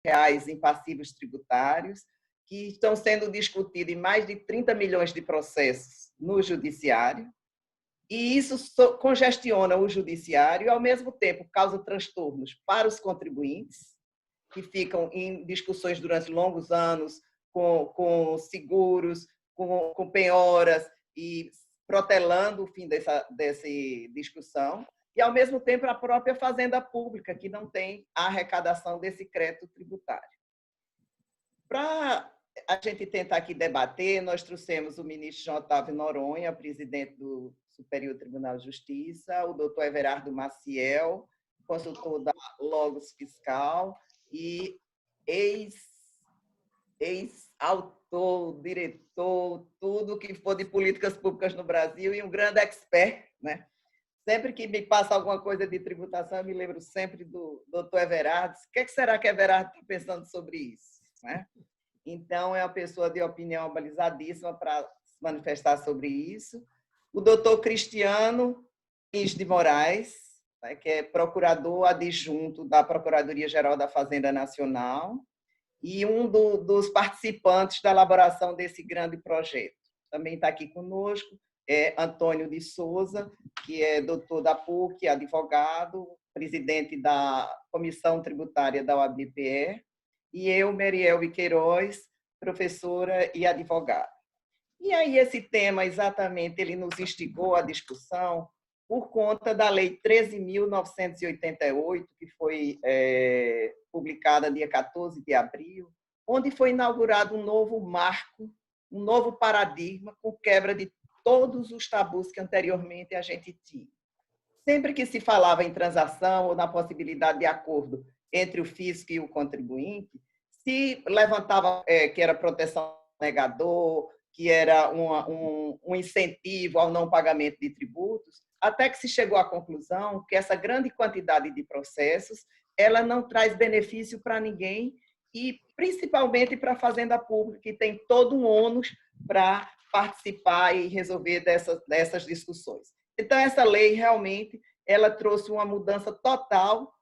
reais em passivos tributários, que estão sendo discutidos em mais de 30 milhões de processos no judiciário, e isso congestiona o judiciário e, ao mesmo tempo, causa transtornos para os contribuintes, que ficam em discussões durante longos anos com seguros, com penhoras e protelando o fim dessa discussão, e, ao mesmo tempo, a própria Fazenda Pública, que não tem a arrecadação desse crédito tributário. Para a gente tentar aqui debater, nós trouxemos o ministro João Otávio Noronha, presidente do Superior Tribunal de Justiça, o doutor Everardo Maciel, consultor da Logos Fiscal e ex-autor, diretor, tudo que for de políticas públicas no Brasil e um grande expert, né? Sempre que me passa alguma coisa de tributação, eu me lembro sempre do doutor Everardo. O que será que Everardo está pensando sobre isso, né? Então, é uma pessoa de opinião abalizadíssima para se manifestar sobre isso. O doutor Cristiano Lins de Moraes, né, que é procurador adjunto da Procuradoria-Geral da Fazenda Nacional e dos participantes da elaboração desse grande projeto. Também está aqui conosco Antônio de Souza, que é doutor da PUC, advogado, presidente da Comissão Tributária da OAB-PR, e eu, Meriel Queiroz, professora e advogada. E aí esse tema, exatamente, ele nos instigou à discussão por conta da Lei 13.988, que foi publicada dia 14 de abril, onde foi inaugurado um novo marco, um novo paradigma, com quebra de todos os tabus que anteriormente a gente tinha. Sempre que se falava em transação ou na possibilidade de acordo entre o fisco e o contribuinte, se levantava que era proteção ao negador, que era um incentivo ao não pagamento de tributos, até que se chegou à conclusão que essa grande quantidade de processos ela não traz benefício para ninguém e principalmente para a Fazenda Pública, que tem todo um ônus para participar e resolver dessas discussões. Então, essa lei realmente ela trouxe uma mudança total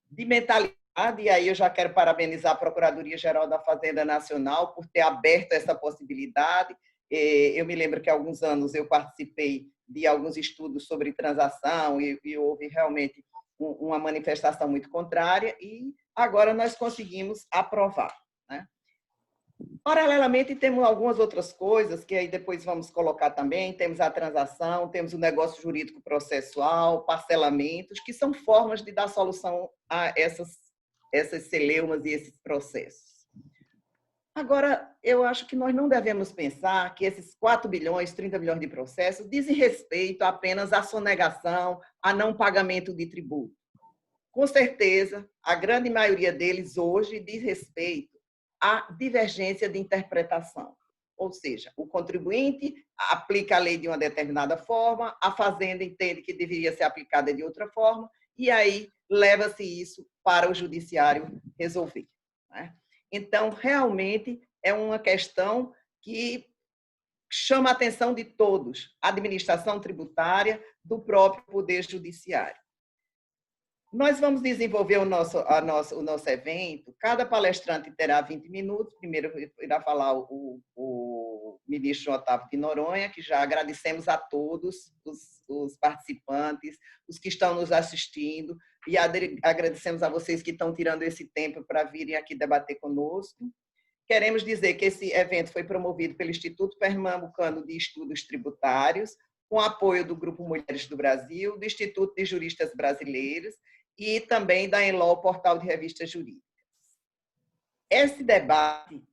de mentalidade, e aí eu já quero parabenizar a Procuradoria-Geral da Fazenda Nacional por ter aberto essa possibilidade. Eu me lembro que há alguns anos eu participei de alguns estudos sobre transação e houve realmente uma manifestação muito contrária e agora nós conseguimos aprovar, né? Paralelamente, temos algumas outras coisas que aí depois vamos colocar também. Temos a transação, temos o negócio jurídico processual, parcelamentos, que são formas de dar solução a essas celeumas e esses processos. Agora, eu acho que nós não devemos pensar que esses 4 bilhões, 30 bilhões de processos dizem respeito apenas à sonegação, a não pagamento de tributo. Com certeza, a grande maioria deles hoje diz respeito à divergência de interpretação. Ou seja, o contribuinte aplica a lei de uma determinada forma, a Fazenda entende que deveria ser aplicada de outra forma, e aí leva-se isso para o judiciário resolver, né? Então, realmente, é uma questão que chama a atenção de todos, a administração tributária, do próprio Poder Judiciário. Nós vamos desenvolver o nosso evento. Cada palestrante terá 20 minutos. Primeiro irá falar o ministro João Otávio de Noronha, que já agradecemos a todos os participantes, os que estão nos assistindo, e agradecemos a vocês que estão tirando esse tempo para virem aqui debater conosco. Queremos dizer que esse evento foi promovido pelo Instituto Pernambucano de Estudos Tributários, com apoio do Grupo Mulheres do Brasil, do Instituto de Juristas Brasileiros e também da Enlaw, Portal de Revistas Jurídicas. Esse debate,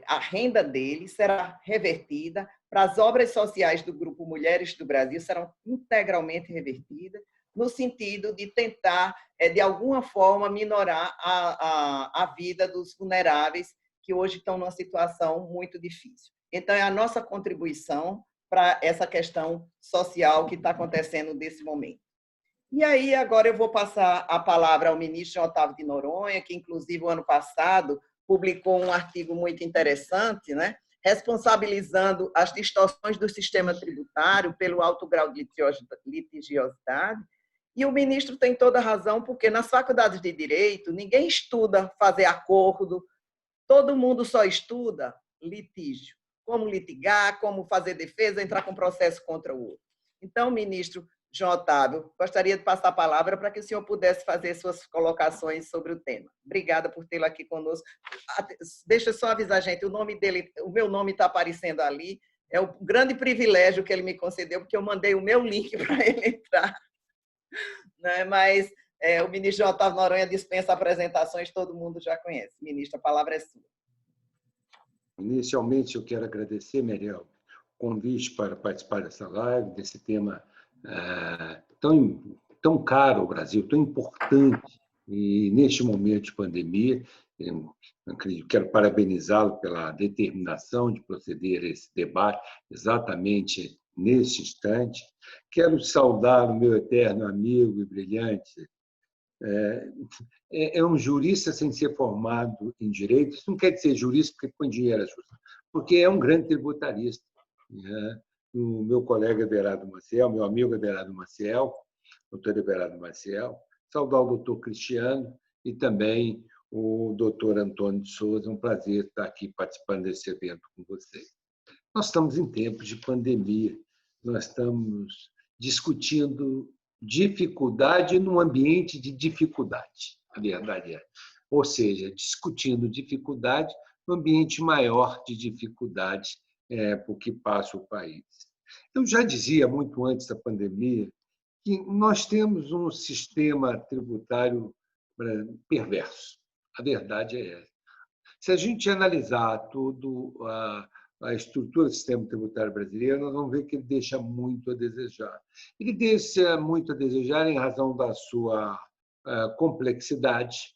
a renda dele será revertida para as obras sociais do Grupo Mulheres do Brasil, serão integralmente revertidas, no sentido de tentar, de alguma forma, minorar a vida dos vulneráveis que hoje estão numa situação muito difícil. Então, é a nossa contribuição para essa questão social que está acontecendo nesse momento. E aí, agora eu vou passar a palavra ao ministro João Otávio de Noronha, que, inclusive, o ano passado, publicou um artigo muito interessante, né, responsabilizando as distorções do sistema tributário pelo alto grau de litigiosidade, E o ministro tem toda a razão, porque nas faculdades de direito ninguém estuda fazer acordo, todo mundo só estuda litígio, como litigar, como fazer defesa, entrar com processo contra o outro. Então, ministro João Otávio, gostaria de passar a palavra para que o senhor pudesse fazer suas colocações sobre o tema. Obrigada por tê-lo aqui conosco. Deixa eu só avisar, gente, o nome dele, o meu nome está aparecendo ali, é o grande privilégio que ele me concedeu, porque eu mandei o meu link para ele entrar, né? Mas o ministro João Otávio Noronha dispensa apresentações, todo mundo já conhece. Ministro, a palavra é sua. Inicialmente, eu quero agradecer, Meriel, o convite para participar dessa live, desse tema tão caro ao Brasil, tão importante, e neste momento de pandemia, eu quero parabenizá-lo pela determinação de proceder a esse debate exatamente nesse instante. Quero saudar o meu eterno amigo e brilhante um jurista sem ser formado em direito. Isso não quer dizer jurista porque põe dinheiro à justa, porque é um grande tributarista. Né? O meu colega Everardo Maciel, meu amigo Everardo Maciel, doutor Everardo Maciel, saudar o doutor Cristiano e também o doutor Antônio de Souza. É um prazer estar aqui participando desse evento com vocês. Nós estamos em tempos de pandemia, nós estamos discutindo dificuldade num ambiente de dificuldade, a verdade é. Ou seja, discutindo dificuldade no ambiente maior de dificuldade por que passa o país. Eu já dizia muito antes da pandemia que nós temos um sistema tributário perverso. A verdade é essa. Se a gente analisar tudo a estrutura do sistema tributário brasileiro, nós vamos ver que ele deixa muito a desejar. Ele deixa muito a desejar em razão da sua complexidade.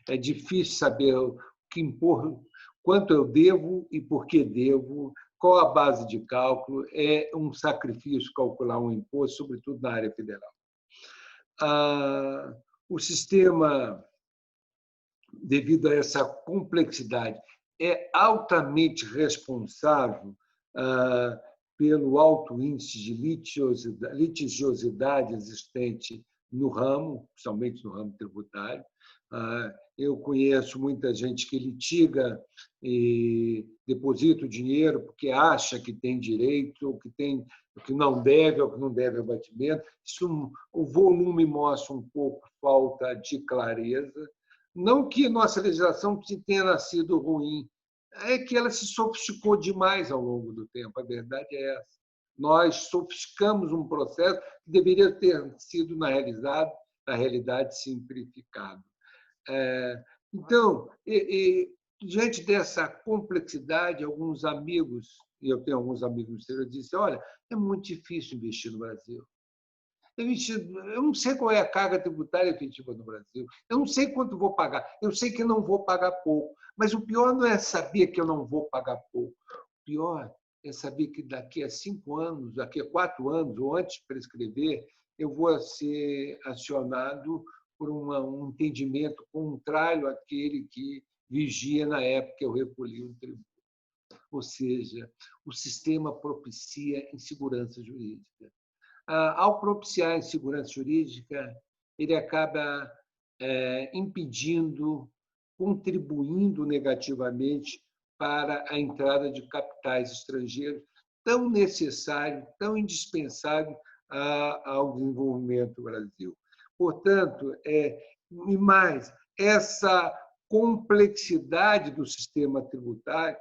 É difícil saber o que impor, quanto eu devo e por que devo, qual a base de cálculo. É um sacrifício calcular um imposto, sobretudo na área federal. O sistema, devido a essa complexidade, é altamente responsável pelo alto índice de litigiosidade existente no ramo, principalmente no ramo tributário. Eu conheço muita gente que litiga e deposita o dinheiro porque acha que tem direito, ou que não deve, ou que não deve abatimento. O volume mostra um pouco falta de clareza. Não que nossa legislação tenha nascido ruim, é que ela se sofisticou demais ao longo do tempo, a verdade é essa. Nós sofisticamos um processo que deveria ter sido, na realidade, simplificado. Então, diante dessa complexidade, alguns amigos, e eu tenho alguns amigos no exterior, disseram: olha, é muito difícil investir no Brasil. Eu não sei qual é a carga tributária efetiva no Brasil. Eu não sei quanto vou pagar. Eu sei que não vou pagar pouco. Mas o pior não é saber que eu não vou pagar pouco. O pior é saber que daqui a 5 anos, daqui a 4 anos, ou antes de prescrever, eu vou ser acionado por um entendimento contrário àquele que vigia na época que eu recolhi um tributo. Ou seja, o sistema propicia insegurança jurídica. Ao propiciar a insegurança jurídica, ele acaba impedindo, contribuindo negativamente para a entrada de capitais estrangeiros, tão necessário, tão indispensável ao desenvolvimento do Brasil. Portanto, e mais, essa complexidade do sistema tributário,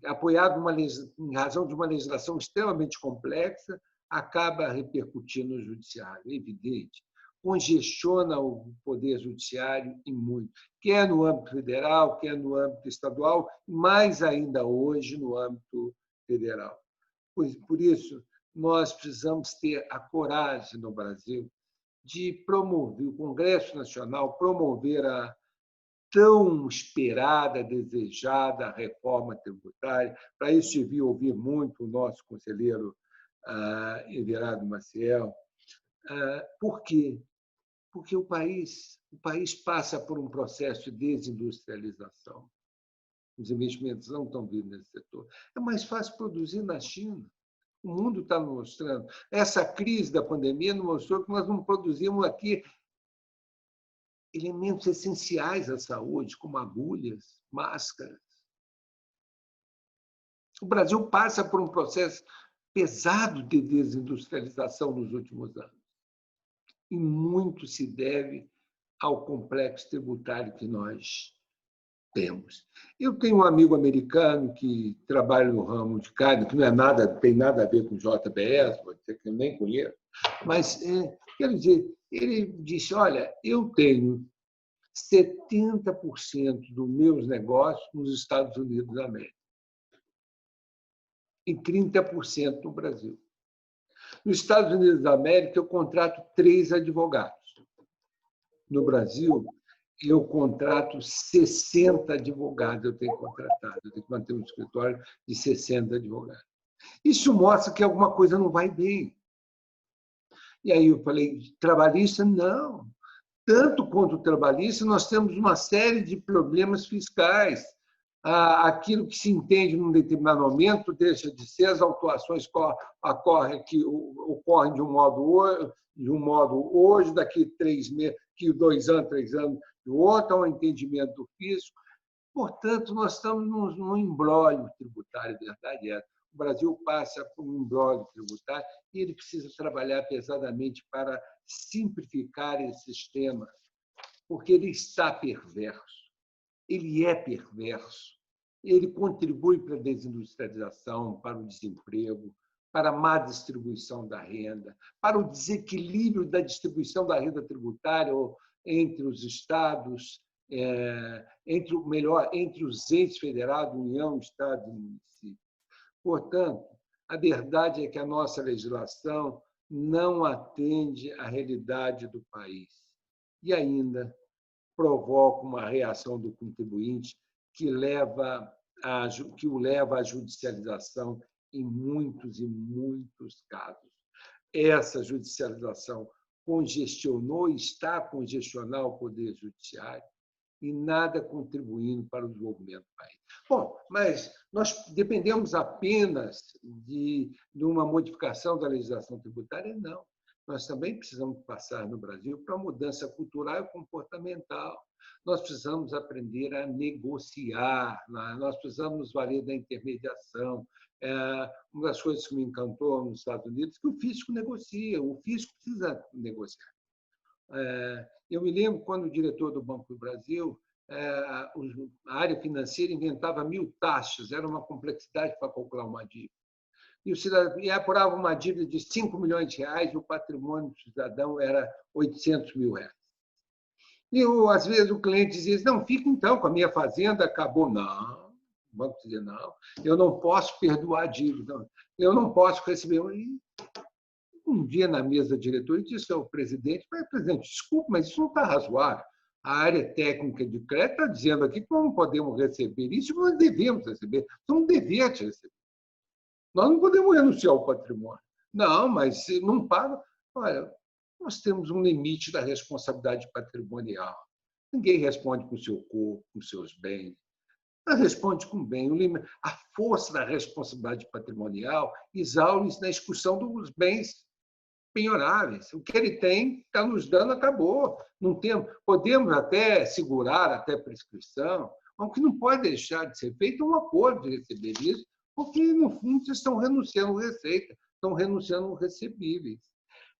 apoiado em razão de uma legislação extremamente complexa, acaba repercutindo no judiciário, é evidente. Congestiona o poder judiciário em muito, quer no âmbito federal, quer no âmbito estadual, e mais ainda hoje no âmbito federal. Por isso, nós precisamos ter a coragem no Brasil de promover, o Congresso Nacional promover a tão esperada, desejada reforma tributária. Para isso, devia ouvir muito o nosso conselheiro Everardo Maciel. Por quê? Porque o país passa por um processo de desindustrialização. Os investimentos não estão vindo nesse setor. É mais fácil produzir na China. O mundo está mostrando. Essa crise da pandemia nos mostrou que nós não produzimos aqui elementos essenciais à saúde, como agulhas, máscaras. O Brasil passa por um processo pesado de desindustrialização nos últimos anos. E muito se deve ao complexo tributário que nós temos. Eu tenho um amigo americano que trabalha no ramo de carne, que não é nada, tem nada a ver com JBS, pode ser que eu nem conheço, mas, quero dizer, ele disse, olha, eu tenho 70% dos meus negócios nos Estados Unidos da América e 30% no Brasil. Nos Estados Unidos da América, eu contrato 3 advogados. No Brasil, eu contrato 60 advogados, eu tenho contratado, eu tenho que manter um escritório de 60 advogados. Isso mostra que alguma coisa não vai bem. E aí eu falei, trabalhista, não. Tanto quanto o trabalhista, nós temos uma série de problemas fiscais. Aquilo que se entende num determinado momento deixa de ser, as autuações ocorrem de um modo hoje, daqui 3 meses, que 2 anos, 3 anos, do outro, ao entendimento do fisco. Portanto, nós estamos num imbróglio tributário, verdade é. O Brasil passa por um imbróglio tributário e ele precisa trabalhar pesadamente para simplificar esse sistema, porque ele está perverso. Ele é perverso. Ele contribui para a desindustrialização, para o desemprego, para a má distribuição da renda, para o desequilíbrio da distribuição da renda tributária entre os estados, entre os entes federados, União, Estado e município. Portanto, a verdade é que a nossa legislação não atende à realidade do país e ainda provoca uma reação do contribuinte que o leva à judicialização em muitos e muitos casos. Essa judicialização congestionou e está a congestionar o Poder Judiciário e nada contribuindo para o desenvolvimento do país. Bom, mas nós dependemos apenas de uma modificação da legislação tributária? Não. Nós também precisamos passar no Brasil para uma mudança cultural e comportamental. Nós precisamos aprender a negociar, nós precisamos nos valer da intermediação. Uma das coisas que me encantou nos Estados Unidos é que o fisco negocia, o fisco precisa negociar. Eu me lembro quando o diretor do Banco do Brasil, a área financeira inventava 1000 taxas, era uma complexidade para calcular uma dívida. E apurava uma dívida de 5 milhões de reais, e o patrimônio do cidadão era 800 mil reais. E, às vezes, o cliente dizia, não, fica então com a minha fazenda, acabou. Não, o banco dizia, não, eu não posso perdoar a dívida, eu não posso receber. E um dia, na mesa da diretoria, disse ao presidente, presidente, desculpe, mas isso não está razoável. A área técnica de crédito está dizendo aqui que nós não podemos receber isso, nós devemos receber, é um dever de receber. Nós não podemos renunciar ao patrimônio. Não, mas se não paga... Olha, nós temos um limite da responsabilidade patrimonial. Ninguém responde com o seu corpo, com os seus bens. Não responde com bem. A força da responsabilidade patrimonial exaure-se na execução dos bens penhoráveis. O que ele tem, está nos dando, acabou. Não temos, podemos até segurar até prescrição, mas o que não pode deixar de ser feito é um acordo de receber isso, porque, no fundo, vocês estão renunciando à receita, estão renunciando aos recebíveis.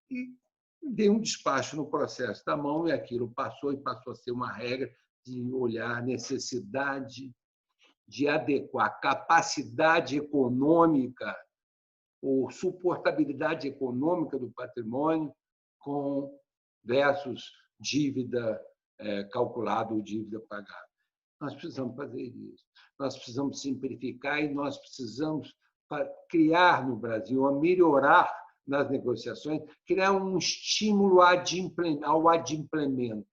E dei um despacho no processo da mão e aquilo passou a ser uma regra de olhar a necessidade de adequar a capacidade econômica ou suportabilidade econômica do patrimônio versus dívida calculada ou dívida pagada. Nós precisamos fazer isso. Nós precisamos simplificar e nós precisamos criar no Brasil, melhorar nas negociações, criar um estímulo ao adimplemento.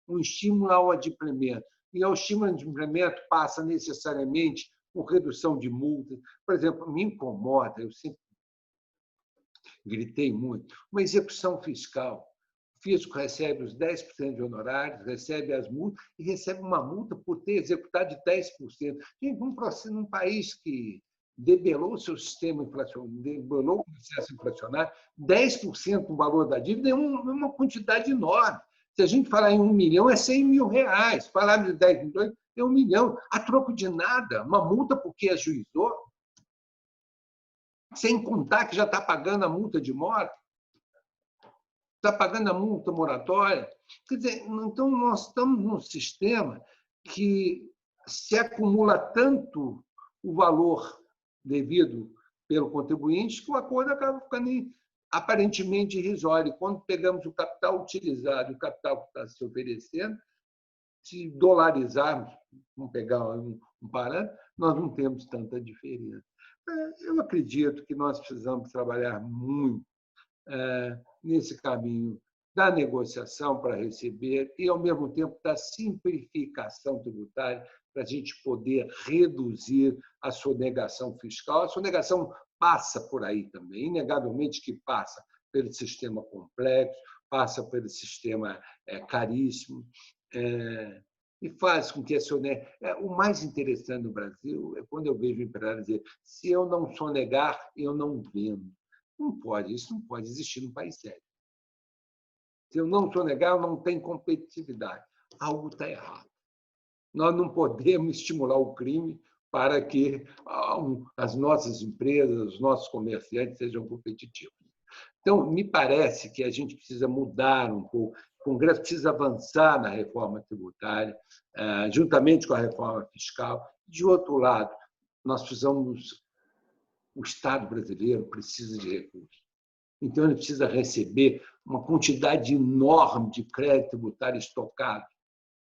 Um estímulo ao adimplemento. E o estímulo ao adimplemento passa necessariamente por redução de multas. Por exemplo, me incomoda, eu sempre gritei muito, uma execução fiscal. O fisco recebe os 10% de honorários, recebe as multas e recebe uma multa por ter executado de 10%. Gente, num país debelou o seu sistema inflacionário, debelou o processo inflacionário, 10% do valor da dívida é uma quantidade enorme. Se a gente falar em 1 milhão, é 100 mil reais. Falar de 10 milhões, é 1 milhão. A troco de nada, uma multa porque ajuizou, sem contar que já está pagando a multa de morte, está pagando a multa moratória. Quer dizer, então, nós estamos num sistema que se acumula tanto o valor devido pelo contribuinte que o acordo acaba ficando aparentemente irrisório. Quando pegamos o capital utilizado, o capital que está se oferecendo, se dolarizarmos, vamos pegar um parâmetro, nós não temos tanta diferença. Eu acredito que nós precisamos trabalhar muito nesse caminho da negociação para receber e, ao mesmo tempo, da simplificação tributária para a gente poder reduzir a sonegação fiscal. A sonegação passa por aí também, inegavelmente que passa pelo sistema complexo, passa pelo sistema caríssimo, e faz com que a sonegação... O mais interessante no Brasil é quando eu vejo o empresário dizer: se eu não sonegar, eu não vendo. Não pode, isso não pode existir num país sério. Se eu não sonegar, eu não tenho competitividade. Algo está errado. Nós não podemos estimular o crime para que as nossas empresas, os nossos comerciantes sejam competitivos. Então, me parece que a gente precisa mudar um pouco. O Congresso precisa avançar na reforma tributária, juntamente com a reforma fiscal. De outro lado, nós precisamos... O Estado brasileiro precisa de recursos. Então, ele precisa receber uma quantidade enorme de crédito tributário estocado,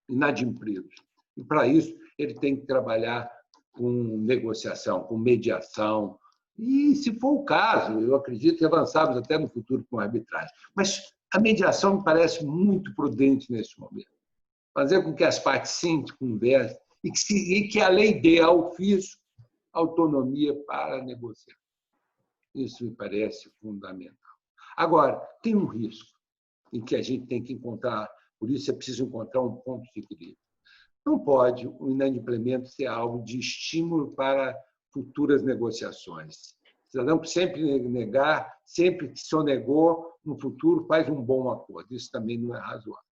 inadimplidos. E, para isso, ele tem que trabalhar com negociação, com mediação. E, se for o caso, eu acredito que avançamos até no futuro com arbitragem. Mas a mediação me parece muito prudente nesse momento. Fazer com que as partes se conversem e que a lei dê ao ofício autonomia para negociar. Isso me parece fundamental. Agora, tem um risco em que a gente tem que encontrar, por isso é preciso encontrar um ponto de equilíbrio. Não pode o inadimplemento ser algo de estímulo para futuras negociações. O cidadão que sempre negar, sempre que sonegou, no futuro faz um bom acordo. Isso também não é razoável.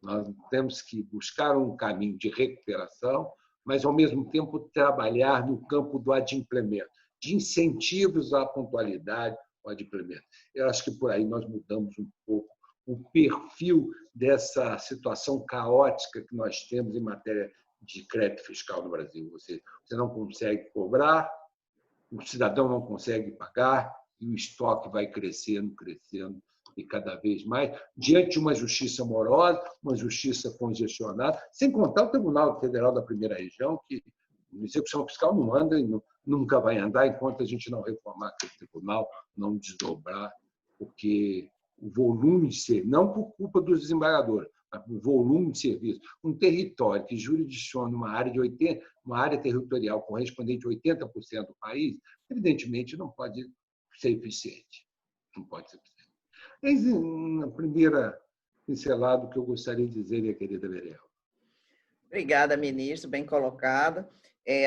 Nós temos que buscar um caminho de recuperação, mas, ao mesmo tempo, trabalhar no campo do adimplemento, de incentivos à pontualidade ao adimplemento. Eu acho que por aí nós mudamos um pouco o perfil dessa situação caótica que nós temos em matéria de crédito fiscal no Brasil. Você não consegue cobrar, o cidadão não consegue pagar e o estoque vai crescendo, crescendo e cada vez mais, diante de uma justiça morosa, uma justiça congestionada, sem contar o Tribunal Federal da Primeira Região, que a execução fiscal não anda e nunca vai andar enquanto a gente não reformar aquele tribunal, não desdobrar, porque o volume de serviço, não por culpa dos desembargadores, mas o volume de serviço, um território que jurisdiciona uma área territorial correspondente a 80% do país, evidentemente não pode ser eficiente. Não pode ser eficiente. Eis na primeira pincelada que eu gostaria de dizer, minha querida Veriel. Obrigada, ministro, bem colocado.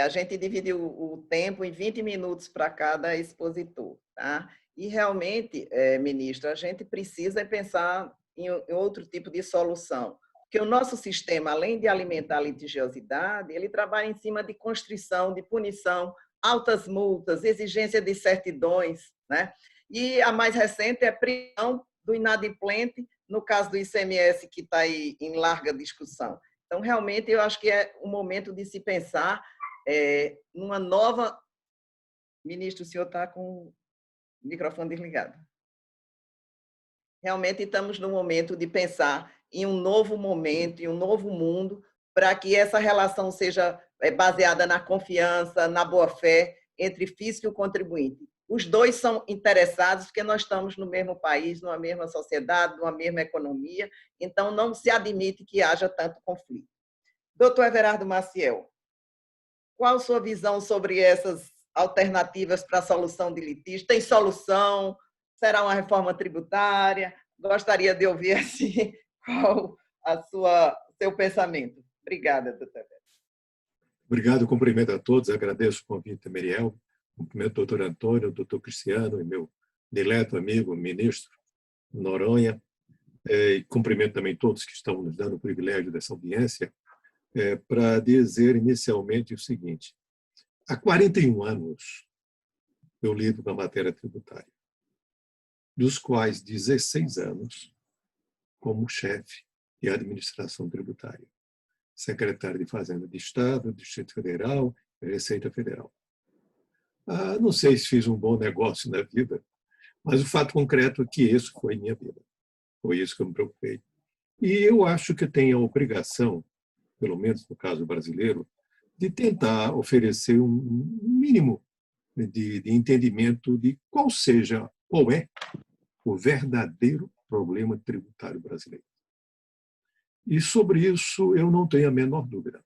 A gente dividiu o tempo em 20 minutos para cada expositor, tá? E, realmente, ministro, a gente precisa pensar em outro tipo de solução, porque o nosso sistema, além de alimentar a litigiosidade, ele trabalha em cima de constrição, de punição, altas multas, exigência de certidões, né? E a mais recente é a prisão do inadimplente, no caso do ICMS, que está aí em larga discussão. Então, realmente, eu acho que é o momento de se pensar numa nova... Ministro, o senhor está com o microfone desligado. Realmente, estamos no momento de pensar em um novo momento, em um novo mundo, para que essa relação seja baseada na confiança, na boa-fé entre fisco e o contribuinte. Os dois são interessados, porque nós estamos no mesmo país, numa mesma sociedade, numa mesma economia, então não se admite que haja tanto conflito. Doutor Everardo Maciel, qual a sua visão sobre essas alternativas para a solução de litígios? Tem solução? Será uma reforma tributária? Gostaria de ouvir assim, qual seu pensamento. Obrigada, doutor Everardo. Obrigado, cumprimento a todos, agradeço o convite, Meriel. Cumprimento o doutor Antônio, o doutor Cristiano e meu dileto amigo, ministro Noronha. E cumprimento também todos que estão nos dando o privilégio dessa audiência, para dizer inicialmente o seguinte: há 41 anos eu lido com a matéria tributária, dos quais 16 anos como chefe de administração tributária, secretário de Fazenda de Estado, Distrito Federal, Receita Federal. Não sei se fiz um bom negócio na vida, mas o fato concreto é que isso foi minha vida. Foi isso que eu me preocupei. E eu acho que tenho a obrigação, pelo menos no caso brasileiro, de tentar oferecer um mínimo de entendimento de qual é o verdadeiro problema tributário brasileiro. E sobre isso eu não tenho a menor dúvida.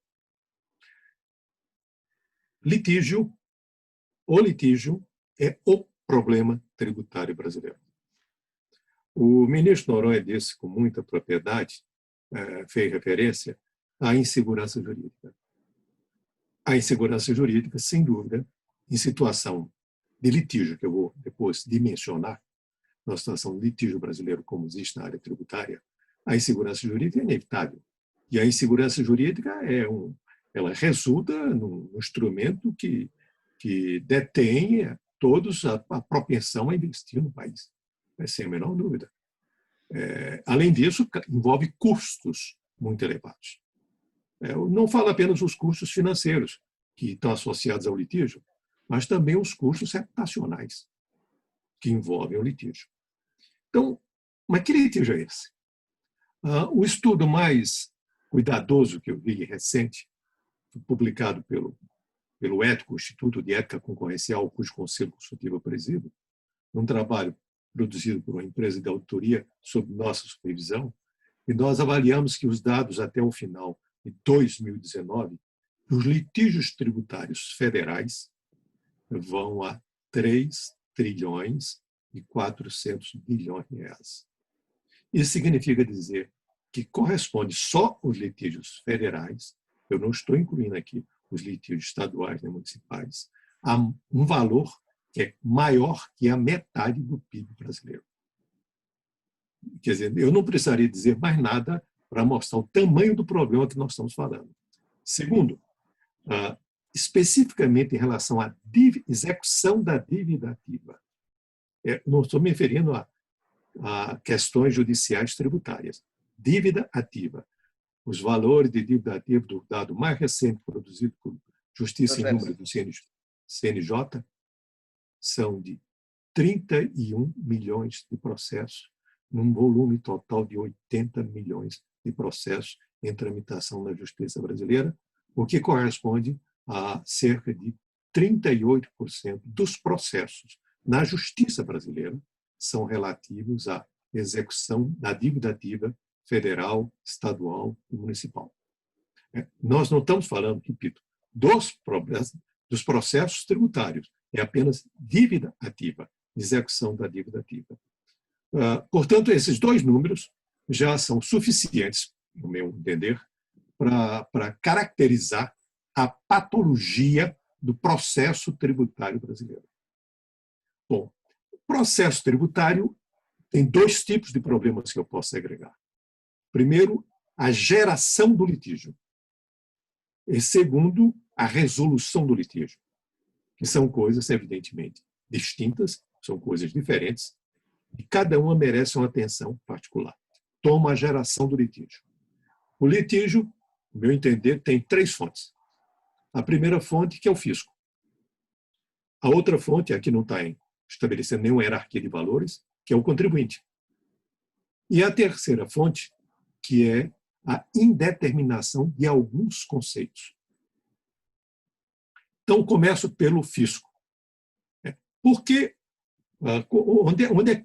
O litígio é o problema tributário brasileiro. O ministro Noronha disse com muita propriedade, fez referência à insegurança jurídica. A insegurança jurídica, sem dúvida, em situação de litígio, que eu vou depois dimensionar, na situação de litígio brasileiro como existe na área tributária, a insegurança jurídica é inevitável. E a insegurança jurídica ela resulta num instrumento que detém todos a propensão a investir no país, sem a menor dúvida. Além disso, envolve custos muito elevados. Eu não falo apenas dos custos financeiros, que estão associados ao litígio, mas também os custos reputacionais que envolvem o litígio. Então, mas que litígio é esse? O estudo mais cuidadoso que eu vi recente, publicado pelo Ético, Instituto de Ética Concorrencial, cujo conselho consultivo eu presido, num trabalho produzido por uma empresa de auditoria sob nossa supervisão, e nós avaliamos que os dados até o final de 2019, os litígios tributários federais vão a 3 trilhões e 400 bilhões de reais. Isso significa dizer que corresponde só aos litígios federais, eu não estou incluindo aqui os litígios estaduais nem municipais, a um valor que é maior que a metade do PIB brasileiro. Quer dizer, eu não precisaria dizer mais nada para mostrar o tamanho do problema que nós estamos falando. Segundo, especificamente em relação à execução da dívida ativa. Não estou me referindo a questões judiciais tributárias. Dívida ativa. Os valores de dívida ativa do dado mais recente produzido por Justiça e Número do CNJ são de 31 milhões de processos, num volume total de 80 milhões de processos em tramitação na Justiça brasileira, o que corresponde a cerca de 38% dos processos na Justiça brasileira são relativos à execução da dívida ativa federal, estadual e municipal. Nós não estamos falando, repito, dos processos tributários, é apenas dívida ativa, execução da dívida ativa. Portanto, esses dois números já são suficientes, no meu entender, para caracterizar a patologia do processo tributário brasileiro. Bom, o processo tributário tem dois tipos de problemas que eu posso agregar. Primeiro, a geração do litígio. E segundo, a resolução do litígio, que são coisas, evidentemente, distintas, são coisas diferentes, e cada uma merece uma atenção particular. Toma a geração do litígio. O litígio, no meu entender, tem 3 fontes. A primeira fonte, que é o fisco. A outra fonte, aqui não está estabelecendo nenhuma hierarquia de valores, que é o contribuinte. E a terceira fonte, que é a indeterminação de alguns conceitos. Então, começo pelo fisco. Porque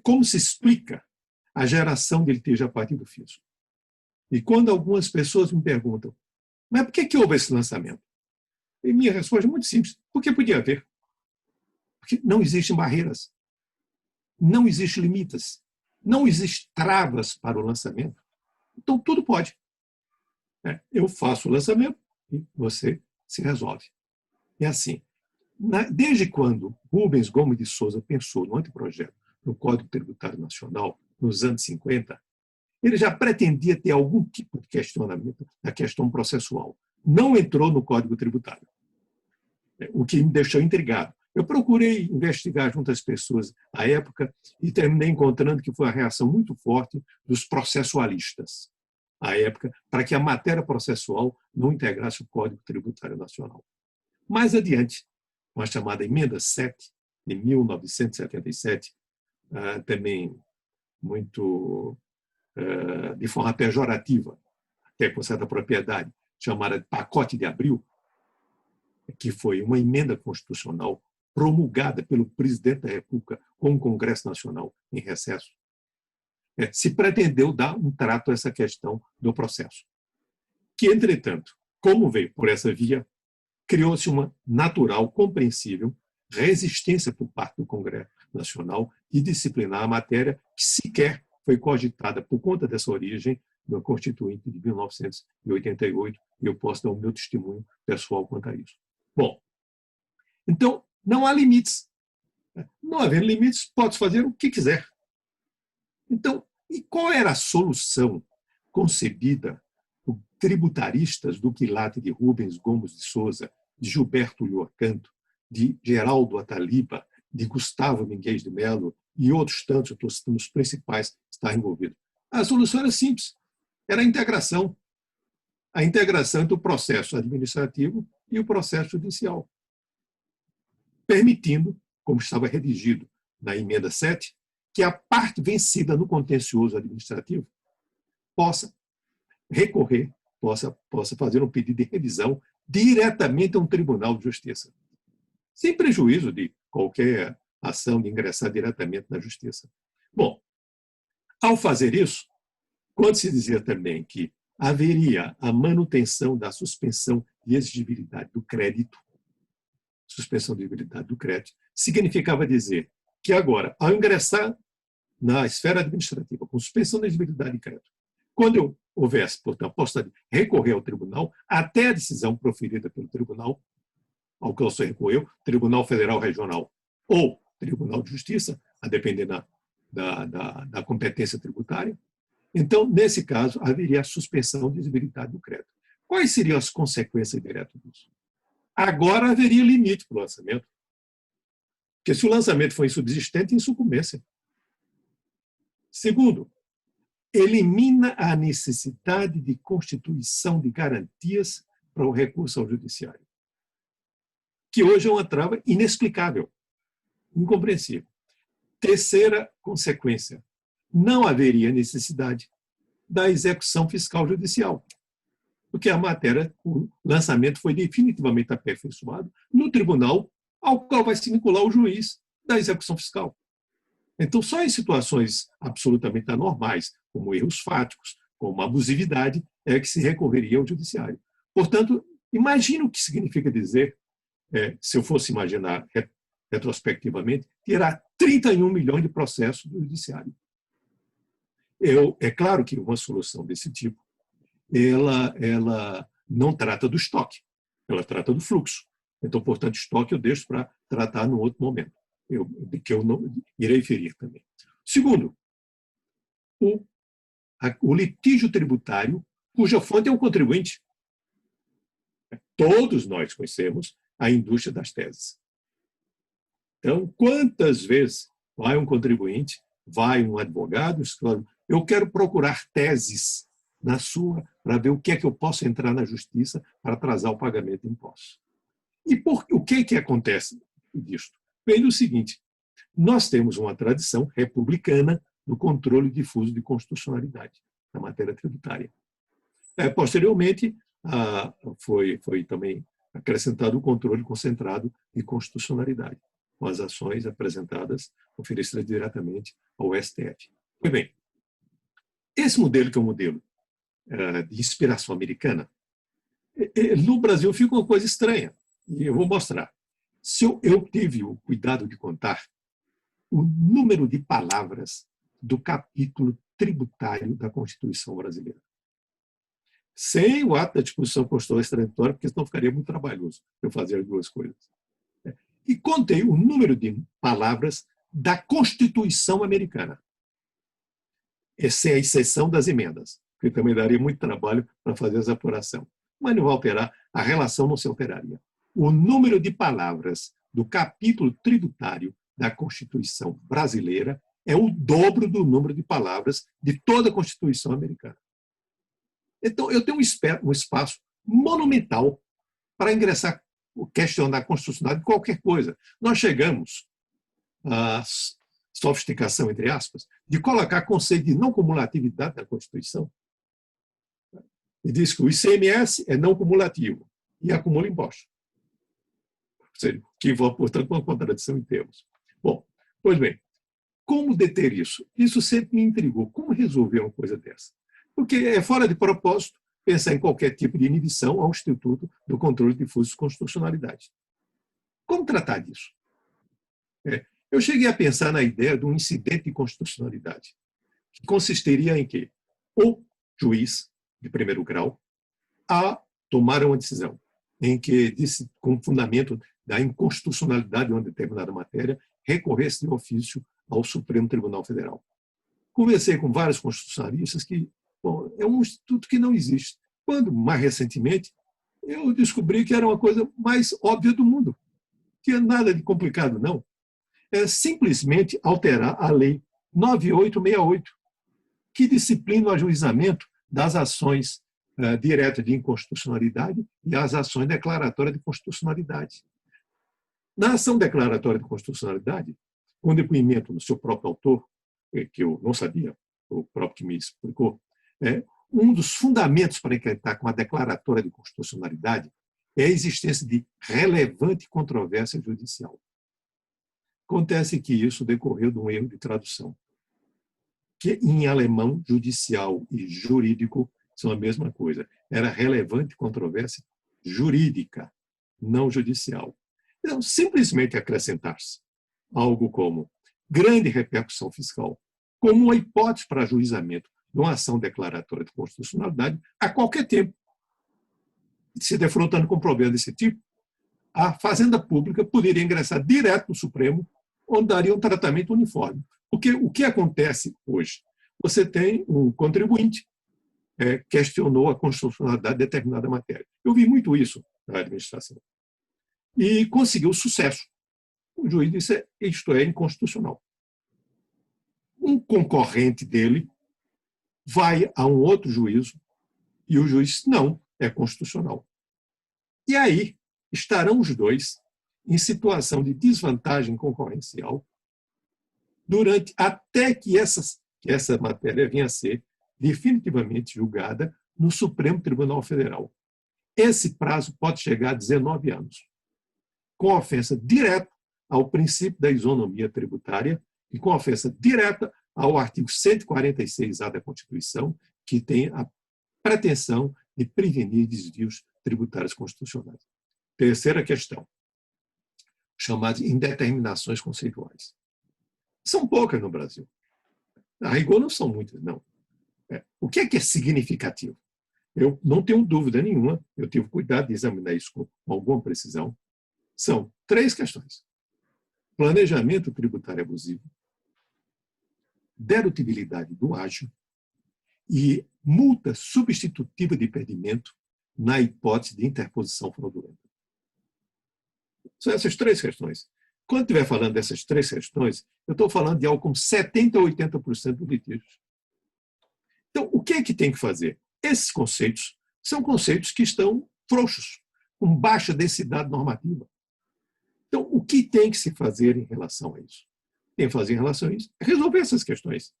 como se explica a geração de litígio a partir do fisco? E quando algumas pessoas me perguntam, mas por que houve esse lançamento? E minha resposta é muito simples, porque podia haver. Porque não existem barreiras, não existem limites, não existem travas para o lançamento. Então, tudo pode. Eu faço o lançamento e você se resolve. É assim. Desde quando Rubens Gomes de Souza pensou no anteprojeto no Código Tributário Nacional, nos anos 50, ele já pretendia ter algum tipo de questionamento da questão processual. Não entrou no Código Tributário, o que me deixou intrigado. Eu procurei investigar junto às pessoas à época e terminei encontrando que foi uma reação muito forte dos processualistas à época para que a matéria processual não integrasse o Código Tributário Nacional. Mais adiante, com a chamada Emenda 7, de 1977, também muito de forma pejorativa, até com certa propriedade, chamada de Pacote de Abril, que foi uma emenda constitucional promulgada pelo presidente da República com o Congresso Nacional em recesso, se pretendeu dar um trato a essa questão do processo. Que, entretanto, como veio por essa via, criou-se uma natural, compreensível resistência por parte do Congresso Nacional de disciplinar a matéria que sequer foi cogitada por conta dessa origem no Constituinte de 1988, e eu posso dar o meu testemunho pessoal quanto a isso. Bom, então, não há limites. Não havendo limites, pode fazer o que quiser. Então, e qual era a solução concebida por tributaristas do quilate de Rubens Gomes de Souza, de Gilberto Liocanto, de Geraldo Ataliba, de Gustavo Minguez de Mello e outros tantos, eu estou citando os principais que estavam envolvidos? A solução era simples, era a integração entre o processo administrativo e o processo judicial, permitindo, como estava redigido na Emenda 7, que a parte vencida no contencioso administrativo possa recorrer, possa fazer um pedido de revisão diretamente a um tribunal de justiça, sem prejuízo de qualquer ação de ingressar diretamente na justiça. Bom, ao fazer isso, quando se dizia também que haveria a manutenção da suspensão de exigibilidade do crédito, significava dizer que agora, ao ingressar na esfera administrativa com suspensão da exigibilidade de crédito, quando houvesse, portanto, a possibilidade de recorrer ao tribunal, até a decisão proferida pelo tribunal, ao qual você recorreu, Tribunal Federal Regional ou Tribunal de Justiça, a depender da competência tributária, então, nesse caso, haveria a suspensão de exigibilidade do crédito. Quais seriam as consequências diretas disso? Agora haveria limite para o lançamento. Porque se o lançamento for insubsistente, insucumbência. Segundo, elimina a necessidade de constituição de garantias para o recurso ao judiciário, que hoje é uma trava inexplicável, incompreensível. Terceira consequência, não haveria necessidade da execução fiscal judicial, porque a matéria, o lançamento foi definitivamente aperfeiçoado no tribunal ao qual vai se vincular o juiz da execução fiscal. Então, só em situações absolutamente anormais, como erros fáticos, como abusividade, é que se recorreria ao judiciário. Portanto, imagine o que significa dizer, se eu fosse imaginar retrospectivamente, terá 31 milhões de processos do judiciário. É claro que uma solução desse tipo, ela não trata do estoque, ela trata do fluxo. Então, portanto, estoque eu deixo para tratar num outro momento, que eu não irei ferir também. Segundo, o litígio tributário, cuja fonte é o contribuinte. Todos nós conhecemos a indústria das teses. Então, quantas vezes vai um contribuinte, vai um advogado, eu quero procurar teses na sua para ver o que é que eu posso entrar na justiça para atrasar o pagamento de impostos. E o que acontece disto? Vem do seguinte, nós temos uma tradição republicana no controle difuso de constitucionalidade na matéria tributária. Posteriormente, foi também acrescentado o controle concentrado de constitucionalidade, com as ações apresentadas, oferecidas diretamente ao STF. Pois bem, esse modelo, que é um modelo de inspiração americana, no Brasil fica uma coisa estranha, e eu vou mostrar. Se eu tive o cuidado de contar o número de palavras do capítulo tributário da Constituição brasileira, sem o ato da disposição constitucional extraditória, porque senão ficaria muito trabalhoso eu fazer as duas coisas. e contei o número de palavras da Constituição americana. Essa é a exceção das emendas, que também daria muito trabalho para fazer essa apuração. Mas não vai alterar, a relação não se alteraria. O número de palavras do capítulo tributário da Constituição brasileira é o dobro do número de palavras de toda a Constituição americana. Então, eu tenho um espaço monumental para ingressar, questionar a constitucionalidade de qualquer coisa. Nós chegamos à sofisticação, entre aspas, de colocar conceito de não cumulatividade na Constituição. E diz que o ICMS é não cumulativo e acumula imposto. Que envolve, portanto, uma contradição em termos. Bom, pois bem, como deter isso? Isso sempre me intrigou. Como resolver uma coisa dessa? Porque é fora de propósito pensar em qualquer tipo de inibição ao Instituto do Controle Difuso de Constitucionalidade. Como tratar disso? Eu cheguei a pensar na ideia de um incidente de constitucionalidade, que consistiria em que o juiz de primeiro grau a tomar uma decisão em que, com fundamento da inconstitucionalidade de uma determinada matéria, recorresse de ofício ao Supremo Tribunal Federal. Conversei com vários constitucionalistas que, bom, é um instituto que não existe. Quando, mais recentemente, eu descobri que era uma coisa mais óbvia do mundo. Não tinha nada de complicado, não. É simplesmente alterar a Lei 9868, que disciplina o ajuizamento das ações diretas de inconstitucionalidade e as ações declaratórias de constitucionalidade. Na ação declaratória de constitucionalidade, com depoimento do seu próprio autor, que eu não sabia, o próprio que me explicou, um dos fundamentos para inquietar com a declaratória de constitucionalidade é a existência de relevante controvérsia judicial. Acontece que isso decorreu de um erro de tradução, que em alemão, judicial e jurídico são a mesma coisa. Era relevante controvérsia jurídica, não judicial. Então, simplesmente acrescentar-se algo como grande repercussão fiscal, como uma hipótese para ajuizamento de uma ação declaratória de constitucionalidade a qualquer tempo. Se defrontando com problemas desse tipo, a Fazenda Pública poderia ingressar direto no Supremo, onde daria um tratamento uniforme. Porque o que acontece hoje? Você tem um contribuinte que questionou a constitucionalidade de determinada matéria. Eu vi muito isso na administração. E conseguiu sucesso. O juiz disse, isto é inconstitucional. Um concorrente dele vai a um outro juízo e o juiz diz, não, é constitucional. E aí estarão os dois em situação de desvantagem concorrencial até que essa matéria venha a ser definitivamente julgada no Supremo Tribunal Federal. Esse prazo pode chegar a 19 anos, com ofensa direta ao princípio da isonomia tributária e com ofensa direta ao artigo 146A da Constituição, que tem a pretensão de prevenir desvios tributários constitucionais. Terceira questão, chamadas indeterminações conceituais. São poucas no Brasil. A rigor não são muitas, não. O que é significativo? Eu não tenho dúvida nenhuma, eu tive cuidado de examinar isso com alguma precisão. São 3 questões. Planejamento tributário abusivo, dedutibilidade do ágio e multa substitutiva de perdimento na hipótese de interposição fraudulenta. São essas 3 questões. Quando estiver falando dessas 3 questões, eu estou falando de algo como 70% a 80% dos litígios. Então, o que é que tem que fazer? Esses conceitos são conceitos que estão frouxos, com baixa densidade normativa. Então, o que tem que se fazer em relação a isso? Tem que fazer em relação a isso é resolver essas questões.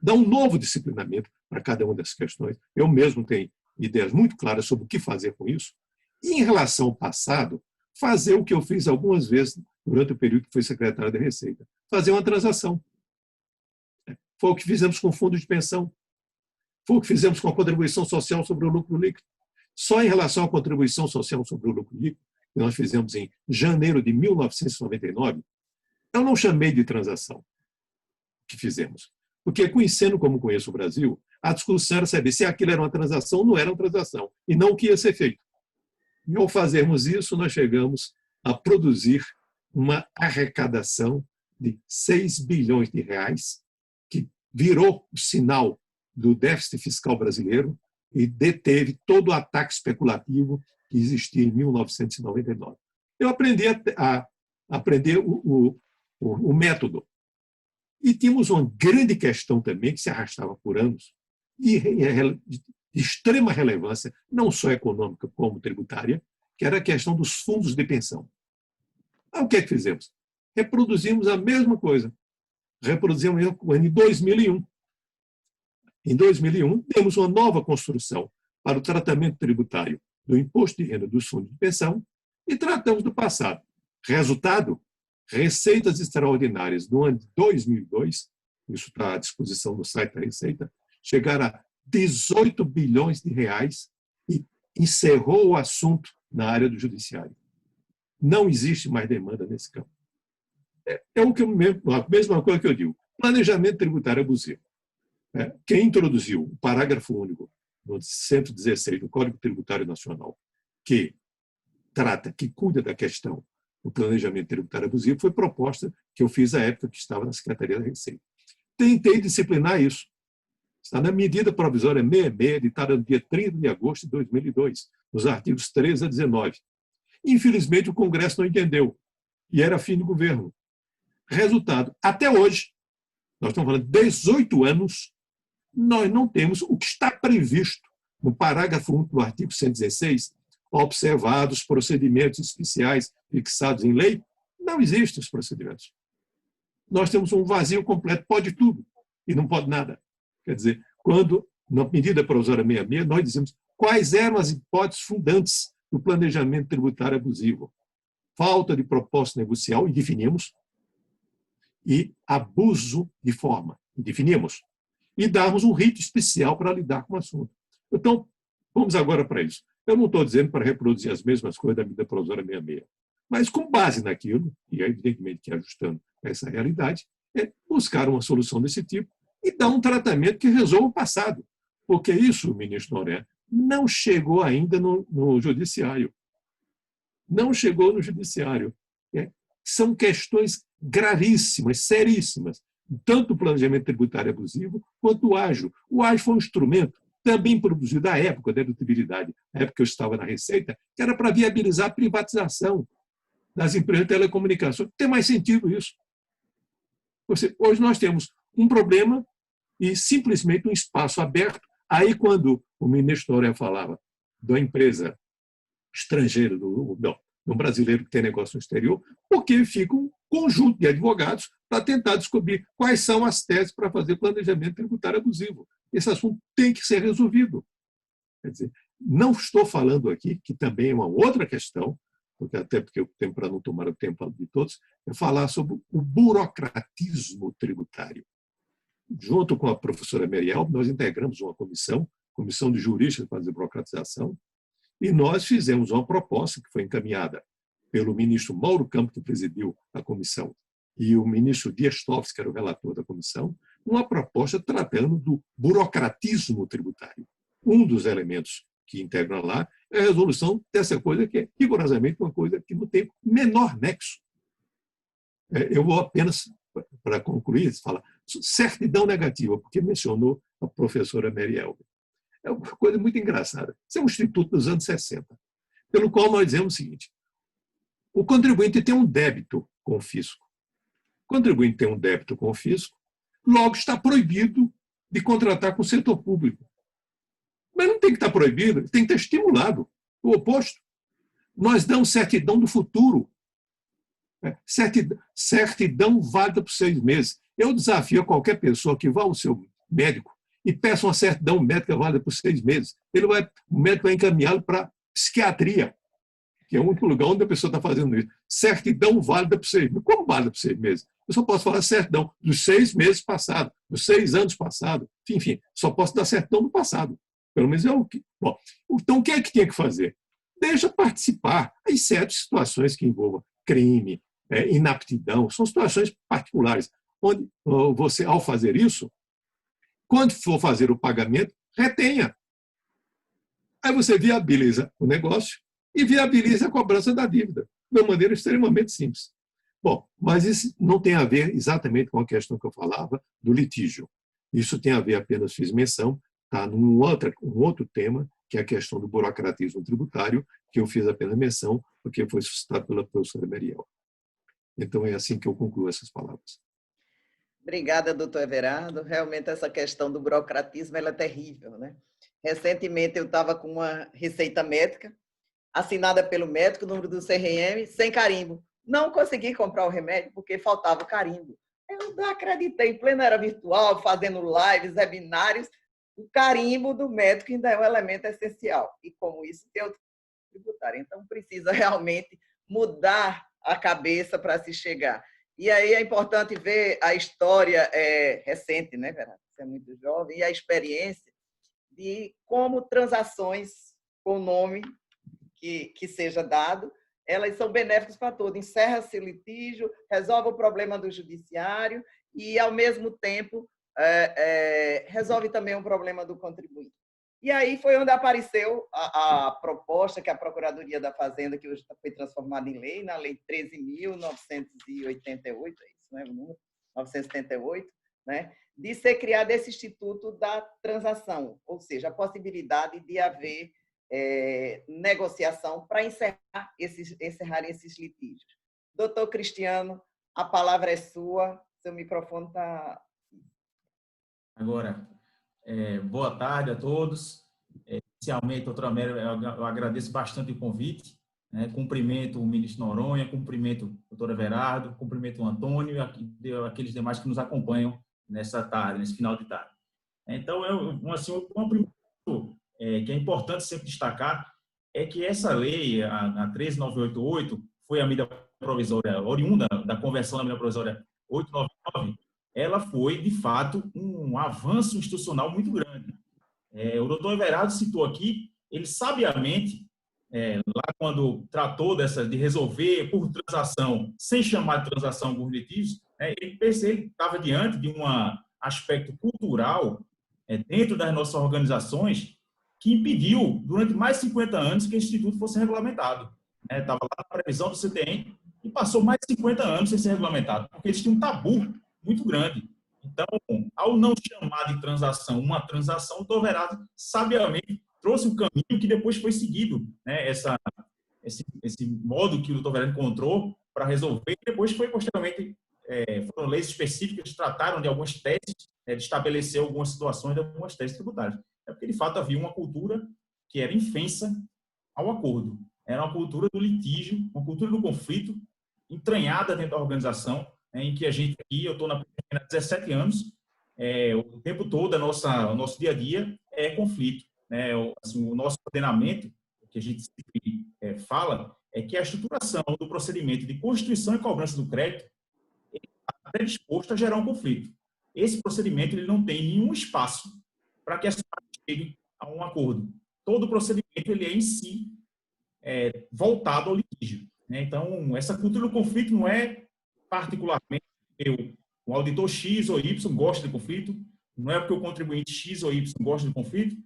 Dar um novo disciplinamento para cada uma dessas questões. Eu mesmo tenho ideias muito claras sobre o que fazer com isso. E, em relação ao passado, fazer o que eu fiz algumas vezes durante o período que fui secretário da Receita. Fazer uma transação. Foi o que fizemos com o fundo de pensão. Foi o que fizemos com a contribuição social sobre o lucro líquido. Só em relação à contribuição social sobre o lucro líquido, que nós fizemos em janeiro de 1999, eu não chamei de transação que fizemos. Porque, conhecendo como conheço o Brasil, a discussão era saber se aquilo era uma transação ou não era uma transação, e não o que ia ser feito. E, ao fazermos isso, nós chegamos a produzir uma arrecadação de 6 bilhões de reais, que virou o sinal do déficit fiscal brasileiro e deteve todo o ataque especulativo que existia em 1999. Eu aprendi a aprender o método. E tínhamos uma grande questão também, que se arrastava por anos, de extrema relevância, não só econômica como tributária, que era a questão dos fundos de pensão. O que é que fizemos? Reproduzimos a mesma coisa. Reproduzimos o ano de 2001. Em 2001, temos uma nova construção para o tratamento tributário do imposto de renda dos fundos de pensão e tratamos do passado. Resultado, receitas extraordinárias no ano de 2002, isso está à disposição no site da Receita, chegaram a 18 bilhões de reais e encerrou o assunto na área do judiciário. Não existe mais demanda nesse campo. É a mesma coisa que eu digo. Planejamento tributário abusivo. Quem introduziu o parágrafo único no 116 do Código Tributário Nacional, que cuida da questão do planejamento tributário abusivo, foi proposta que eu fiz à época que estava na Secretaria da Receita. Tentei disciplinar isso. Está na medida provisória 66, editada no dia 30 de agosto de 2002, nos artigos 13 a 19. Infelizmente, o Congresso não entendeu, e era fim do governo. Resultado, até hoje, nós estamos falando de 18 anos, nós não temos o que está previsto no parágrafo 1 do artigo 116, observados procedimentos especiais fixados em lei. Não existem os procedimentos. Nós temos um vazio completo, pode tudo e não pode nada. Quer dizer, quando, na medida provisória 66, nós dizemos quais eram as hipóteses fundantes do planejamento tributário abusivo. Falta de propósito negocial, e definimos, e abuso de forma, e definimos. E darmos um rito especial para lidar com o assunto. Então, vamos agora para isso. Eu não estou dizendo para reproduzir as mesmas coisas da medida provisória 66, mas com base naquilo, e evidentemente que ajustando essa realidade, é buscar uma solução desse tipo e dar um tratamento que resolva o passado. Porque isso, ministro Noronha, não chegou ainda no judiciário. Não chegou no judiciário. São questões gravíssimas, seríssimas, tanto o planejamento tributário abusivo quanto o ágio. O ágio foi um instrumento também produzido à época da dedutibilidade, na época que eu estava na Receita, que era para viabilizar a privatização das empresas de telecomunicações. Não tem mais sentido isso. Hoje nós temos um problema e simplesmente um espaço aberto. Aí, quando o ministro Noronha falava da empresa estrangeira, do brasileiro que tem negócio no exterior, porque fica um conjunto de advogados para tentar descobrir quais são as teses para fazer planejamento tributário abusivo. Esse assunto tem que ser resolvido. Quer dizer, não estou falando aqui, que também é uma outra questão, até porque o tempo, para não tomar o tempo de todos, é falar sobre o burocratismo tributário. Junto com a professora Meriel, nós integramos uma comissão de juristas para a desburocratização, e nós fizemos uma proposta que foi encaminhada pelo ministro Mauro Campos, que presidiu a comissão, e o ministro Dias Toffoli, que era o relator da comissão, uma proposta tratando do burocratismo tributário. Um dos elementos que integram lá é a resolução dessa coisa que é rigorosamente uma coisa que não tem menor nexo. Eu vou apenas, para concluir, falar certidão negativa, porque mencionou a professora Meriel. É uma coisa muito engraçada. Isso é um instituto dos anos 60, pelo qual nós dizemos o seguinte: o contribuinte tem um débito com o fisco. O contribuinte tem um débito com o fisco, logo está proibido de contratar com o setor público. Mas não tem que estar proibido, tem que estar estimulado. O oposto. Nós damos certidão do futuro. Certidão válida por 6 meses. Eu desafio a qualquer pessoa que vá ao seu médico e peça uma certidão médica válida por 6 meses. O médico vai encaminhá-lo para psiquiatria, que é o único lugar onde a pessoa está fazendo isso. Certidão válida por 6 meses. Como válida por 6 meses? Eu só posso falar certidão dos 6 meses passados, dos 6 anos passados. Enfim, só posso dar certidão do passado. Pelo menos é o que. Bom, então, o que é que tinha que fazer? Deixa participar, exceto situações que envolvam crime, inaptidão, são situações particulares, onde você, ao fazer isso, quando for fazer o pagamento, retenha. Aí você viabiliza o negócio e viabiliza a cobrança da dívida, de uma maneira extremamente simples. Bom, mas isso não tem a ver exatamente com a questão que eu falava do litígio. Isso tem a ver, apenas fiz menção, está num outro tema, que é a questão do burocratismo tributário, que eu fiz apenas menção, porque foi suscitado pela professora Meriel. Então, é assim que eu concluo essas palavras. Obrigada, doutor Everardo. Realmente, essa questão do burocratismo ela é terrível, né? Recentemente, eu estava com uma receita médica, assinada pelo médico, número do CRM, sem carimbo. Não consegui comprar o remédio porque faltava o carimbo. Eu não acreditei, em plena era virtual, fazendo lives, webinários, o carimbo do médico ainda é um elemento essencial. E como isso tem outro tributário. Então, precisa realmente mudar a cabeça para se chegar. E aí é importante ver a história recente, né, Vera? Você é muito jovem, e a experiência de como transações com nome que seja dado, elas são benéficas para todos. Encerra-se o litígio, resolve o problema do judiciário e, ao mesmo tempo, resolve também o problema do contribuinte. E aí foi onde apareceu a proposta que a Procuradoria da Fazenda, que hoje foi transformada em lei, na Lei 13.988, é isso, né, o número 978, né, de ser criado esse Instituto da Transação, ou seja, a possibilidade de haver negociação para encerrar esses litígios. Doutor Cristiano, a palavra é sua, seu microfone está... Agora, boa tarde a todos. Inicialmente, doutora Amélia, eu agradeço bastante o convite. Cumprimento o ministro Noronha, cumprimento o doutor Everardo, cumprimento o Antônio e aqueles demais que nos acompanham nessa tarde, nesse final de tarde. Então, um primeiro que é importante sempre destacar é que essa lei, a 13.988, foi a medida provisória oriunda da conversão da medida provisória 899, ela foi, de fato, um avanço institucional muito grande. O doutor Everardo citou aqui, ele sabiamente, lá quando tratou de resolver por transação, sem chamar de transação alguns litígios, ele estava diante de um aspecto cultural dentro das nossas organizações que impediu, durante mais de 50 anos, que esse instituto fosse regulamentado. Estava lá na previsão do CTN e passou mais de 50 anos sem ser regulamentado, porque existia um tabu muito grande. Então, ao não chamar de transação uma transação, o doutor Everardo sabiamente trouxe um caminho que depois foi seguido, né? Esse modo que o doutor Everardo encontrou para resolver, e depois foi posteriormente, foram leis específicas que trataram de algumas teses, de estabelecer algumas situações de algumas teses tributárias. Porque, de fato, havia uma cultura que era infensa ao acordo. Era uma cultura do litígio, uma cultura do conflito, entranhada dentro da organização, em que a gente aqui, eu estou na há 17 anos, o tempo todo, o nosso dia a dia é conflito. O nosso ordenamento, que a gente sempre fala, é que a estruturação do procedimento de constituição e cobrança do crédito está predisposto a gerar um conflito. Esse procedimento ele não tem nenhum espaço para que as partes cheguem a um acordo. Todo o procedimento ele é em si voltado ao litígio. Então, essa cultura do conflito não é particularmente porque o auditor X ou Y gosta de conflito, não é porque o contribuinte X ou Y gosta de conflito,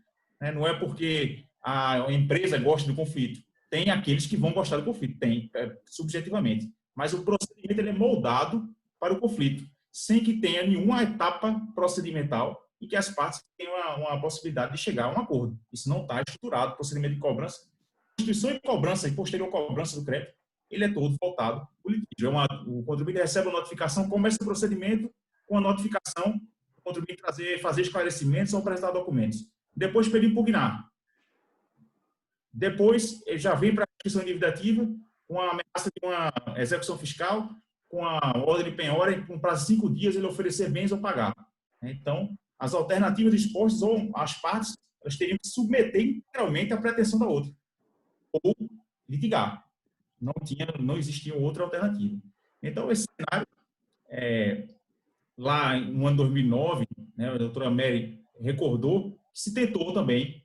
não é porque a empresa gosta de conflito. Tem aqueles que vão gostar do conflito, tem, subjetivamente. Mas o procedimento ele é moldado para o conflito, sem que tenha nenhuma etapa procedimental e que as partes tenham uma possibilidade de chegar a um acordo. Isso não está estruturado. O procedimento de cobrança, constituição e cobrança e posterior cobrança do crédito, ele é todo voltado ao litígio. O contribuinte recebe uma notificação, começa o procedimento com a notificação, o contribuinte fazer esclarecimentos ou apresentar documentos. Depois, para ele impugnar. Depois, ele já vem para a execução individuativa com a ameaça de uma execução fiscal, com a ordem de penhora, com prazo de 5 dias, ele oferecer bens ou pagar. Então, as alternativas expostas ou as partes, elas teriam que submeter integralmente à pretensão da outra. Ou litigar. Não existia outra alternativa. Então, esse cenário, lá no ano 2009, a doutora Mary recordou que se tentou também,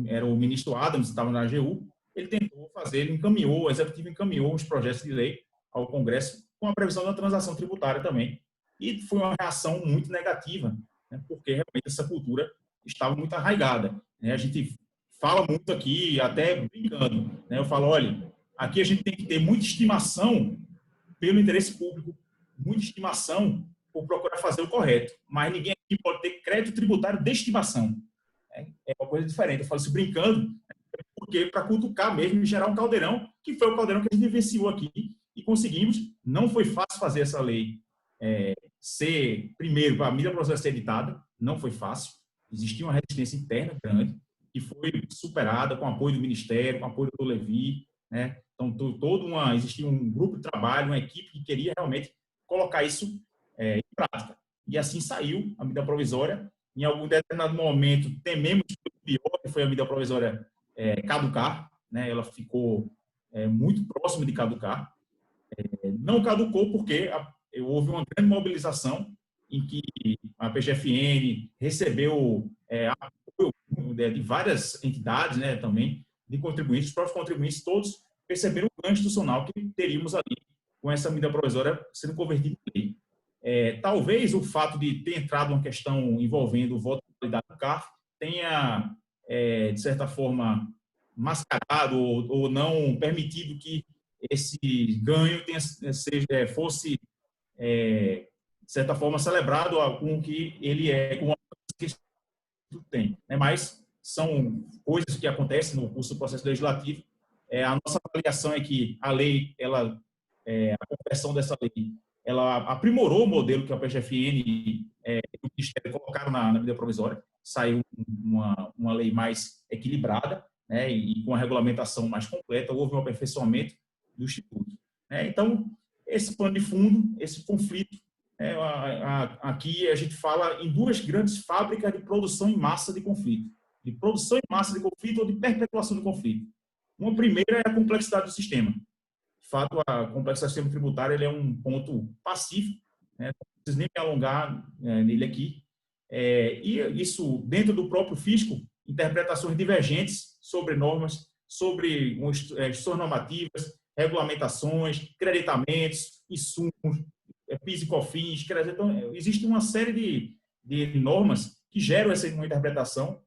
era o ministro Adams, estava na AGU, ele tentou fazer, ele encaminhou, o executivo encaminhou os projetos de lei ao Congresso com a previsão da transação tributária também. E foi uma reação muito negativa, porque realmente essa cultura estava muito arraigada. A gente fala muito aqui, até brincando, eu falo, olha, aqui a gente tem que ter muita estimação pelo interesse público, muita estimação por procurar fazer o correto. Mas ninguém aqui pode ter crédito tributário de estimação. É uma coisa diferente. Eu falo isso brincando, porque para cutucar mesmo e gerar um caldeirão, que foi o caldeirão que a gente vivenciou aqui e conseguimos. Não foi fácil fazer essa lei ser, primeiro, para a medida provisória ser editada, não foi fácil. Existia uma resistência interna grande, que foi superada com o apoio do Ministério, com o apoio do Levi, né? Então, existia um grupo de trabalho, uma equipe que queria realmente colocar isso em prática. E assim saiu a medida provisória. Em algum determinado momento, tememos o pior, que foi a medida provisória caducar, né? Ela ficou muito próxima de caducar. Não caducou porque houve uma grande mobilização em que a PGFN recebeu apoio de várias entidades, né, também, de contribuintes. Os próprios contribuintes todos perceberam o ganho institucional que teríamos ali com essa medida provisória sendo convertida em lei. Talvez o fato de ter entrado uma questão envolvendo o voto de qualidade do CARF tenha, de certa forma, mascarado ou não permitido que esse ganho fosse, de certa forma, celebrado com o que ele com a que tem. Mas são coisas que acontecem no curso do processo legislativo. A nossa avaliação é que a lei, a conversão dessa lei, ela aprimorou o modelo que a PGFN e o Ministério colocaram na medida provisória. Saiu uma lei mais equilibrada, né, e com a regulamentação mais completa. Houve um aperfeiçoamento do Instituto. Então, esse pano de fundo, esse conflito, aqui a gente fala em duas grandes fábricas de produção em massa de conflito. De produção em massa de conflito ou de perpetuação do conflito. Uma primeira é a complexidade do sistema. De fato, a complexidade do sistema tributário ele é um ponto pacífico, né? Não preciso nem me alongar nele aqui. E isso, dentro do próprio fisco, interpretações divergentes sobre normas, sobre instituições normativas, regulamentações, creditamentos, insumos, PIS e COFINS. Então, existe uma série de normas que geram uma interpretação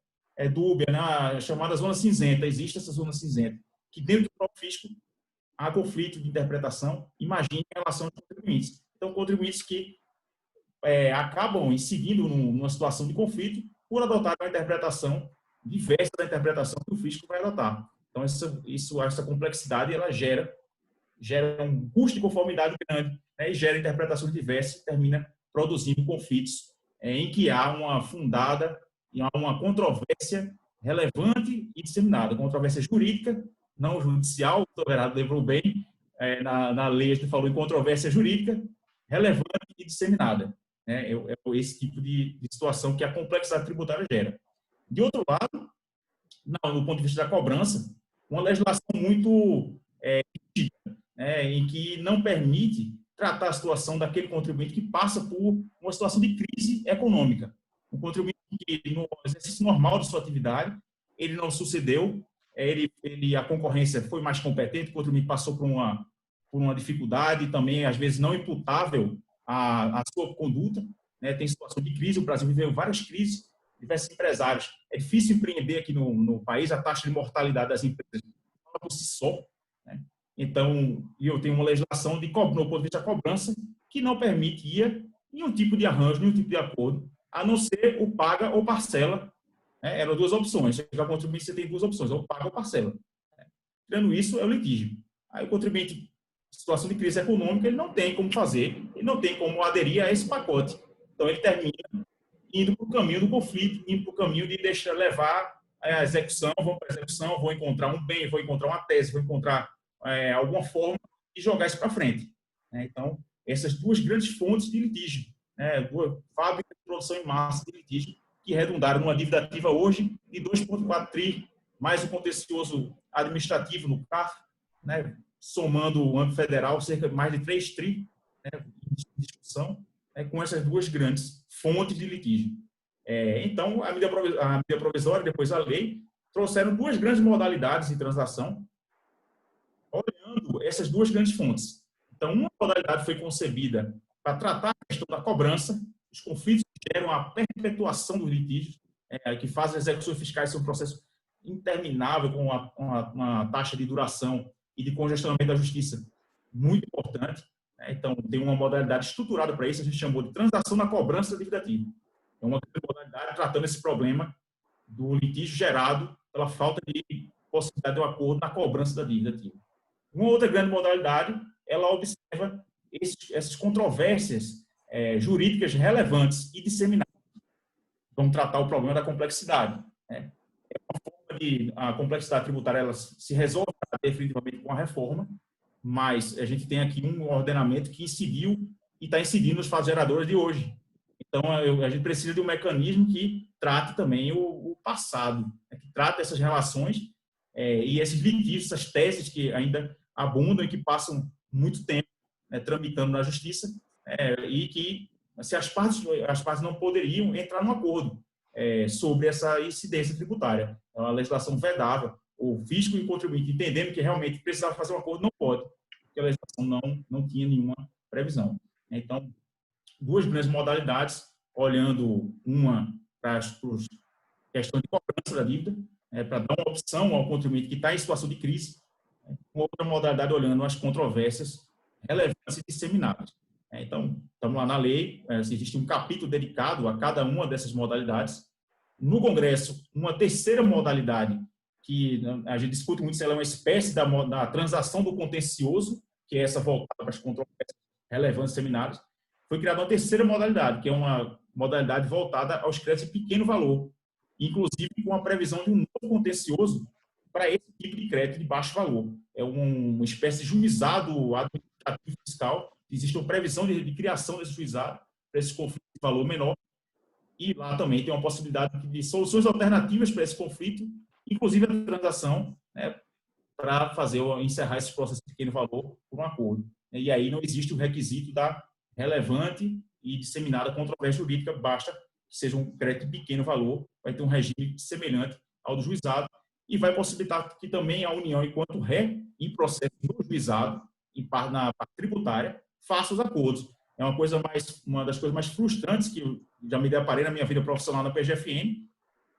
dúbia, né? Chamada zona cinzenta. Existe essa zona cinzenta, que dentro do próprio fisco há conflito de interpretação, imagine em relação aos contribuintes. Então, contribuintes que acabam incidindo numa situação de conflito por adotar uma interpretação diversa da interpretação que o fisco vai adotar. Então, essa complexidade ela gera um custo de conformidade grande, né, e gera interpretações diversas e termina produzindo conflitos em que há uma fundada e há uma controvérsia relevante e disseminada. Controvérsia jurídica, não judicial, o Tolerado lembrou bem, na lei a gente falou em controvérsia jurídica, relevante e disseminada. É esse tipo de situação que a complexidade tributária gera. De outro lado, do ponto de vista da cobrança, uma legislação muito rígida, em que não permite tratar a situação daquele contribuinte que passa por uma situação de crise econômica. Um contribuinte que, no exercício normal de sua atividade, ele não sucedeu, a concorrência foi mais competente, o contribuinte passou por uma dificuldade, também, às vezes, não imputável à sua conduta, né? Tem situação de crise, o Brasil viveu várias crises, diversos empresários. É difícil empreender aqui no país, a taxa de mortalidade das empresas fala por si só, né? Então, eu tenho uma legislação no ponto de vista da cobrança que não permitia nenhum tipo de arranjo, nenhum tipo de acordo, a não ser o paga ou parcela, né? Eram duas opções. Chegar ao contribuinte, você tem duas opções, ou paga ou parcela. Tirando isso, é o litígio. Aí o contribuinte, em situação de crise econômica, ele não tem como fazer, ele não tem como aderir a esse pacote. Então, ele termina indo para o caminho do conflito, indo para o caminho de deixar levar a execução, vou para a execução, vou encontrar um bem, vou encontrar uma tese, vou encontrar alguma forma de jogar isso para frente. Então, essas duas grandes fontes de litígio, duas fábricas de produção em massa de litígio, que redundaram numa dívida ativa hoje de 2,4 tri, mais o contencioso administrativo no CARF, né, somando o âmbito federal, cerca de mais de 3 tri, né, em discussão, com essas duas grandes fontes de litígio. Então, a medida provisória, depois a lei, trouxeram duas grandes modalidades de transação, olhando essas duas grandes fontes. Então, uma modalidade foi concebida para tratar a questão da cobrança, os conflitos que geram a perpetuação dos litígios, que fazem as execuções fiscais ser um processo interminável, com uma taxa de duração e de congestionamento da justiça muito importante. né? Então, tem uma modalidade estruturada para isso, a gente chamou de transação na cobrança da dívida ativa. É uma modalidade tratando esse problema do litígio gerado pela falta de possibilidade de um acordo na cobrança da dívida ativa. Uma outra grande modalidade, ela observa essas controvérsias jurídicas relevantes e disseminadas. Vamos tratar o problema da complexidade, né? A complexidade tributária ela se resolve definitivamente com a reforma, mas a gente tem aqui um ordenamento que incidiu e está incidindo nos fatos geradores de hoje. Então, a gente precisa de um mecanismo que trate também o passado, né? Que trate essas relações e esses litígios, essas teses que ainda abundam e que passam muito tempo, né, tramitando na justiça, e que se as partes não poderiam entrar num acordo sobre essa incidência tributária. Então, a legislação vedava, o fisco e o contribuinte entendendo que realmente precisava fazer um acordo, não pode, porque a legislação não tinha nenhuma previsão. Então, duas grandes modalidades, olhando uma para as questões de cobrança da dívida, para dar uma opção ao contribuinte que está em situação de crise, uma outra modalidade olhando as controvérsias relevantes e disseminadas. Então, estamos lá na lei, existe um capítulo dedicado a cada uma dessas modalidades. No Congresso, uma terceira modalidade, que a gente discute muito se ela é uma espécie da transação do contencioso, que é essa voltada para as controvérsias relevantes disseminadas, foi criada uma terceira modalidade, que é uma modalidade voltada aos créditos de pequeno valor, inclusive com a previsão de um novo contencioso para esse tipo de crédito de baixo valor. É uma espécie de juizado administrativo fiscal. Existe uma previsão de criação desse juizado para esse conflito de valor menor. E lá também tem uma possibilidade de soluções alternativas para esse conflito, inclusive a transação, né, para encerrar esse processo de pequeno valor por um acordo. E aí não existe o requisito da relevante e disseminada controvérsia jurídica, basta que seja um crédito de pequeno valor, vai ter um regime semelhante ao do juizado e vai possibilitar que também a União, enquanto ré em processo no juizado, na parte tributária, faça os acordos. É uma das coisas mais frustrantes que eu já me deparei na minha vida profissional na PGFN,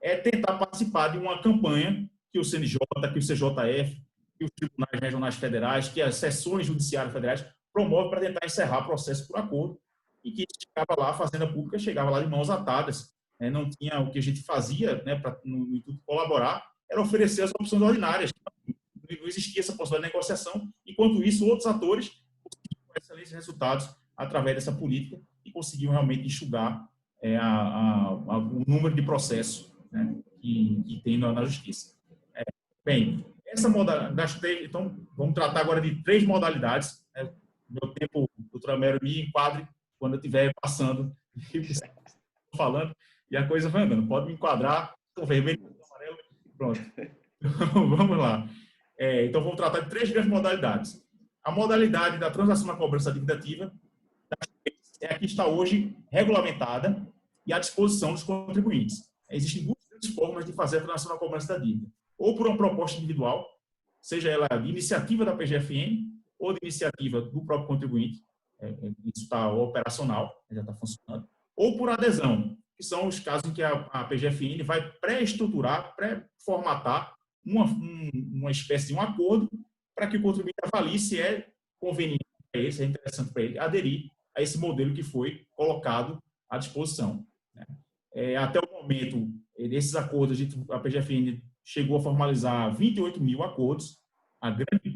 é tentar participar de uma campanha que o CNJ, que o CJF, que os tribunais regionais federais, que as seções judiciárias federais promovem para tentar encerrar o processo por acordo, e que chegava lá, a Fazenda Pública chegava lá de mãos atadas, né? Não tinha o que a gente fazia, né, para no intuito colaborar, era oferecer as opções ordinárias. Não existia essa possibilidade de negociação. Enquanto isso, outros atores conseguiam excelentes resultados através dessa política e conseguiam realmente enxugar o número de processos, né, que tem na justiça. Bem, essa modalidade, então, vamos tratar agora de 3 modalidades. Né? Meu tempo, doutor Américo, me enquadre quando eu estiver passando falando e a coisa vai andando. Pode me enquadrar, o vermelho, o amarelo, pronto. Vamos lá. Então, vamos tratar de 3 grandes modalidades. A modalidade da transação na cobrança da dívida ativa é a que está hoje regulamentada e à disposição dos contribuintes. Existem 2 grandes formas de fazer a transação na cobrança da dívida. Ou por uma proposta individual, seja ela de iniciativa da PGFN ou de iniciativa do próprio contribuinte, isso está operacional, já está funcionando, ou por adesão, que são os casos em que a PGFN vai pré-estruturar, pré-formatar uma espécie de um acordo para que o contribuinte avalie se é conveniente para ele, se é interessante para ele aderir a esse modelo que foi colocado à disposição. Até o momento, nesses acordos, a PGFN chegou a formalizar 28 mil acordos, a grande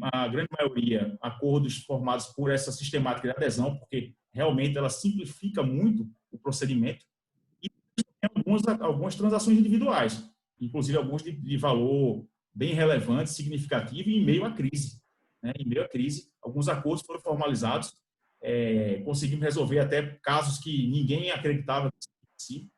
maioria acordos formados por essa sistemática de adesão, porque realmente ela simplifica muito o procedimento, e tem algumas transações individuais, inclusive alguns de valor bem relevante, significativo, e em meio à crise. Né? Em meio à crise, alguns acordos foram formalizados, conseguimos resolver até casos que ninguém acreditava que si.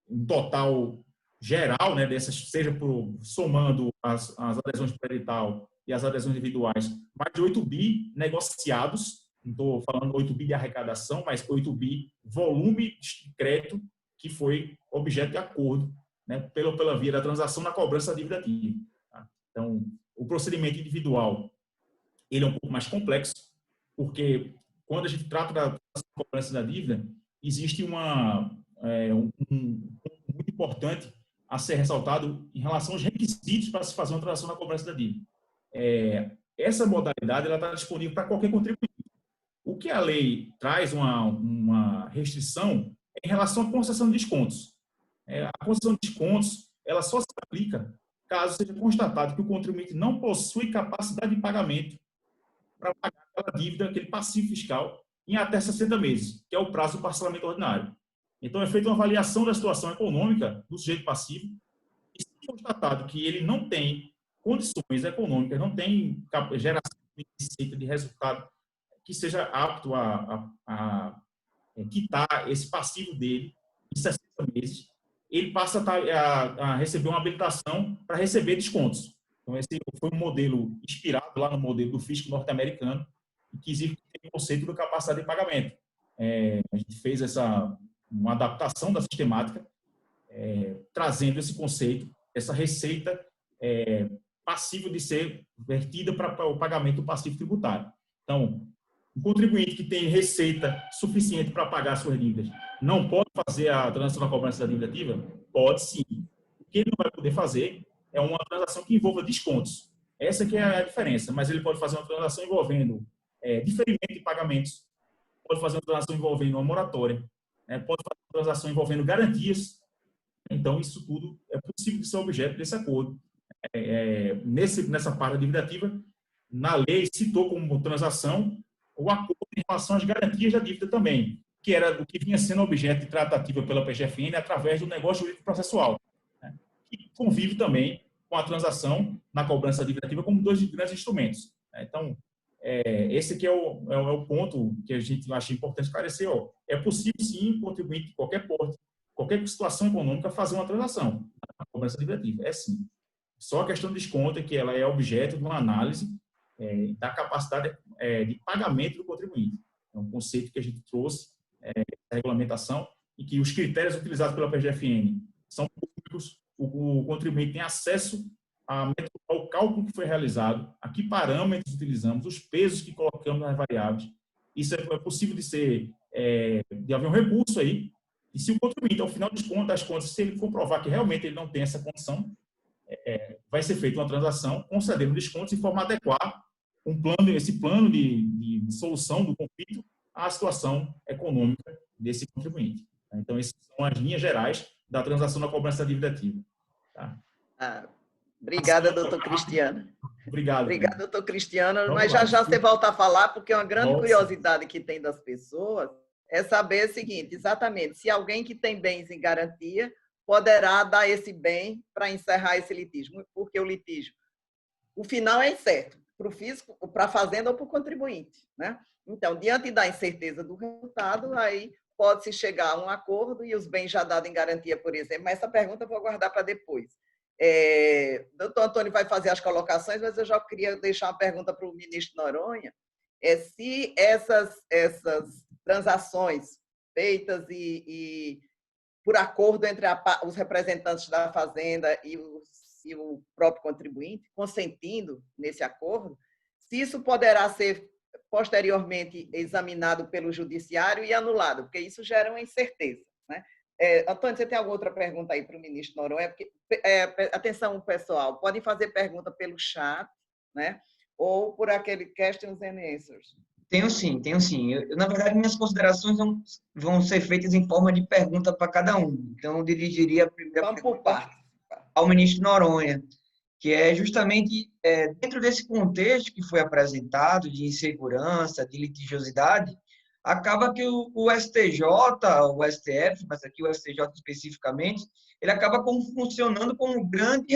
Um total geral, né, dessas, seja somando as adesões por edital e as adesões individuais, mais de 8 bi negociados, não estou falando 8 bi de arrecadação, mas 8 bi volume de crédito que foi objeto de acordo, né, pela via da transação na cobrança da dívida ativa. Tá? Então, o procedimento individual ele é um pouco mais complexo, porque quando a gente trata da cobrança da dívida, existe um muito importante a ser ressaltado em relação aos requisitos para se fazer uma transação na cobrança da dívida. essa modalidade está disponível para qualquer contribuinte. O que a lei traz uma restrição é em relação à concessão de descontos. A concessão de descontos ela só se aplica caso seja constatado que o contribuinte não possui capacidade de pagamento para pagar aquela dívida, aquele passivo fiscal, em até 60 meses, que é o prazo do parcelamento ordinário. Então, é feita uma avaliação da situação econômica do sujeito passivo e, se constatado que ele não tem condições econômicas, não tem geração de receita, de resultado que seja apto a quitar esse passivo dele em 60 meses, ele passa a receber uma habilitação para receber descontos. Então, esse foi um modelo inspirado lá no modelo do fisco norte-americano, que existe o conceito da capacidade de pagamento. A gente fez uma adaptação da sistemática, trazendo esse conceito, essa receita passível de ser vertida para o pagamento do passivo tributário. Então, o contribuinte que tem receita suficiente para pagar suas dívidas não pode fazer a transação da cobrança da dívida ativa? Pode sim. O que ele não vai poder fazer é uma transação que envolva descontos. Essa que é a diferença. Mas ele pode fazer uma transação envolvendo diferimento de pagamentos, pode fazer uma transação envolvendo uma moratória, pode fazer uma transação envolvendo garantias. Então, isso tudo é possível de ser objeto desse acordo. Nessa parte da dívida ativa, na lei citou como transação o acordo em relação às garantias da dívida também, que era o que vinha sendo objeto de tratativa pela PGFN através do negócio jurídico processual, que convive também com a transação na cobrança da dívida ativa como dois grandes instrumentos. Então, esse aqui é o ponto que a gente acha importante esclarecer. É possível, sim, um contribuinte de qualquer porte, qualquer situação econômica, fazer uma transação na cobrança da dívida ativa. É sim. Só a questão do desconto é que ela é objeto de uma análise da capacidade de pagamento do contribuinte. É um conceito que a gente trouxe da regulamentação e que os critérios utilizados pela PGFN são públicos, o contribuinte tem acesso ao cálculo que foi realizado, a que parâmetros utilizamos, os pesos que colocamos nas variáveis. Isso é possível de haver um recurso aí, e se o contribuinte, ao final das contas, se ele comprovar que realmente ele não tem essa condição, vai ser feita uma transação concedendo descontos de forma a adequar esse plano de solução do conflito à situação econômica desse contribuinte. Então, essas são as linhas gerais da transação da cobrança da dívida ativa. Tá? Obrigada, doutor Cristiano. Obrigado. Obrigado, doutor Cristiano. Mas já você volta a falar, porque uma grande curiosidade que tem das pessoas é saber o seguinte, exatamente, se alguém que tem bens em garantia poderá dar esse bem para encerrar esse litígio, porque o litígio, o final é incerto, para o fisco, para a fazenda ou para o contribuinte, né? Então, diante da incerteza do resultado, aí pode-se chegar a um acordo e os bens já dados em garantia, por exemplo, mas essa pergunta eu vou guardar para depois. Doutor Antônio vai fazer as colocações, mas eu já queria deixar uma pergunta para o ministro Noronha, se essas transações feitas e por acordo entre os representantes da fazenda e o próprio contribuinte, consentindo nesse acordo, se isso poderá ser posteriormente examinado pelo judiciário e anulado, porque isso gera uma incerteza, né? Antônio, você tem alguma outra pergunta aí para o ministro Noronha? Porque, atenção, pessoal, podem fazer pergunta pelo chat, né? Ou por aquele questions and answers. Tenho sim. Na verdade, minhas considerações vão ser feitas em forma de pergunta para cada um. Então, eu dirigiria a primeira pergunta ao ministro Noronha, que é justamente dentro desse contexto que foi apresentado de insegurança, de litigiosidade, acaba que o STJ, o STF, mas aqui o STJ especificamente, ele acaba funcionando como um grande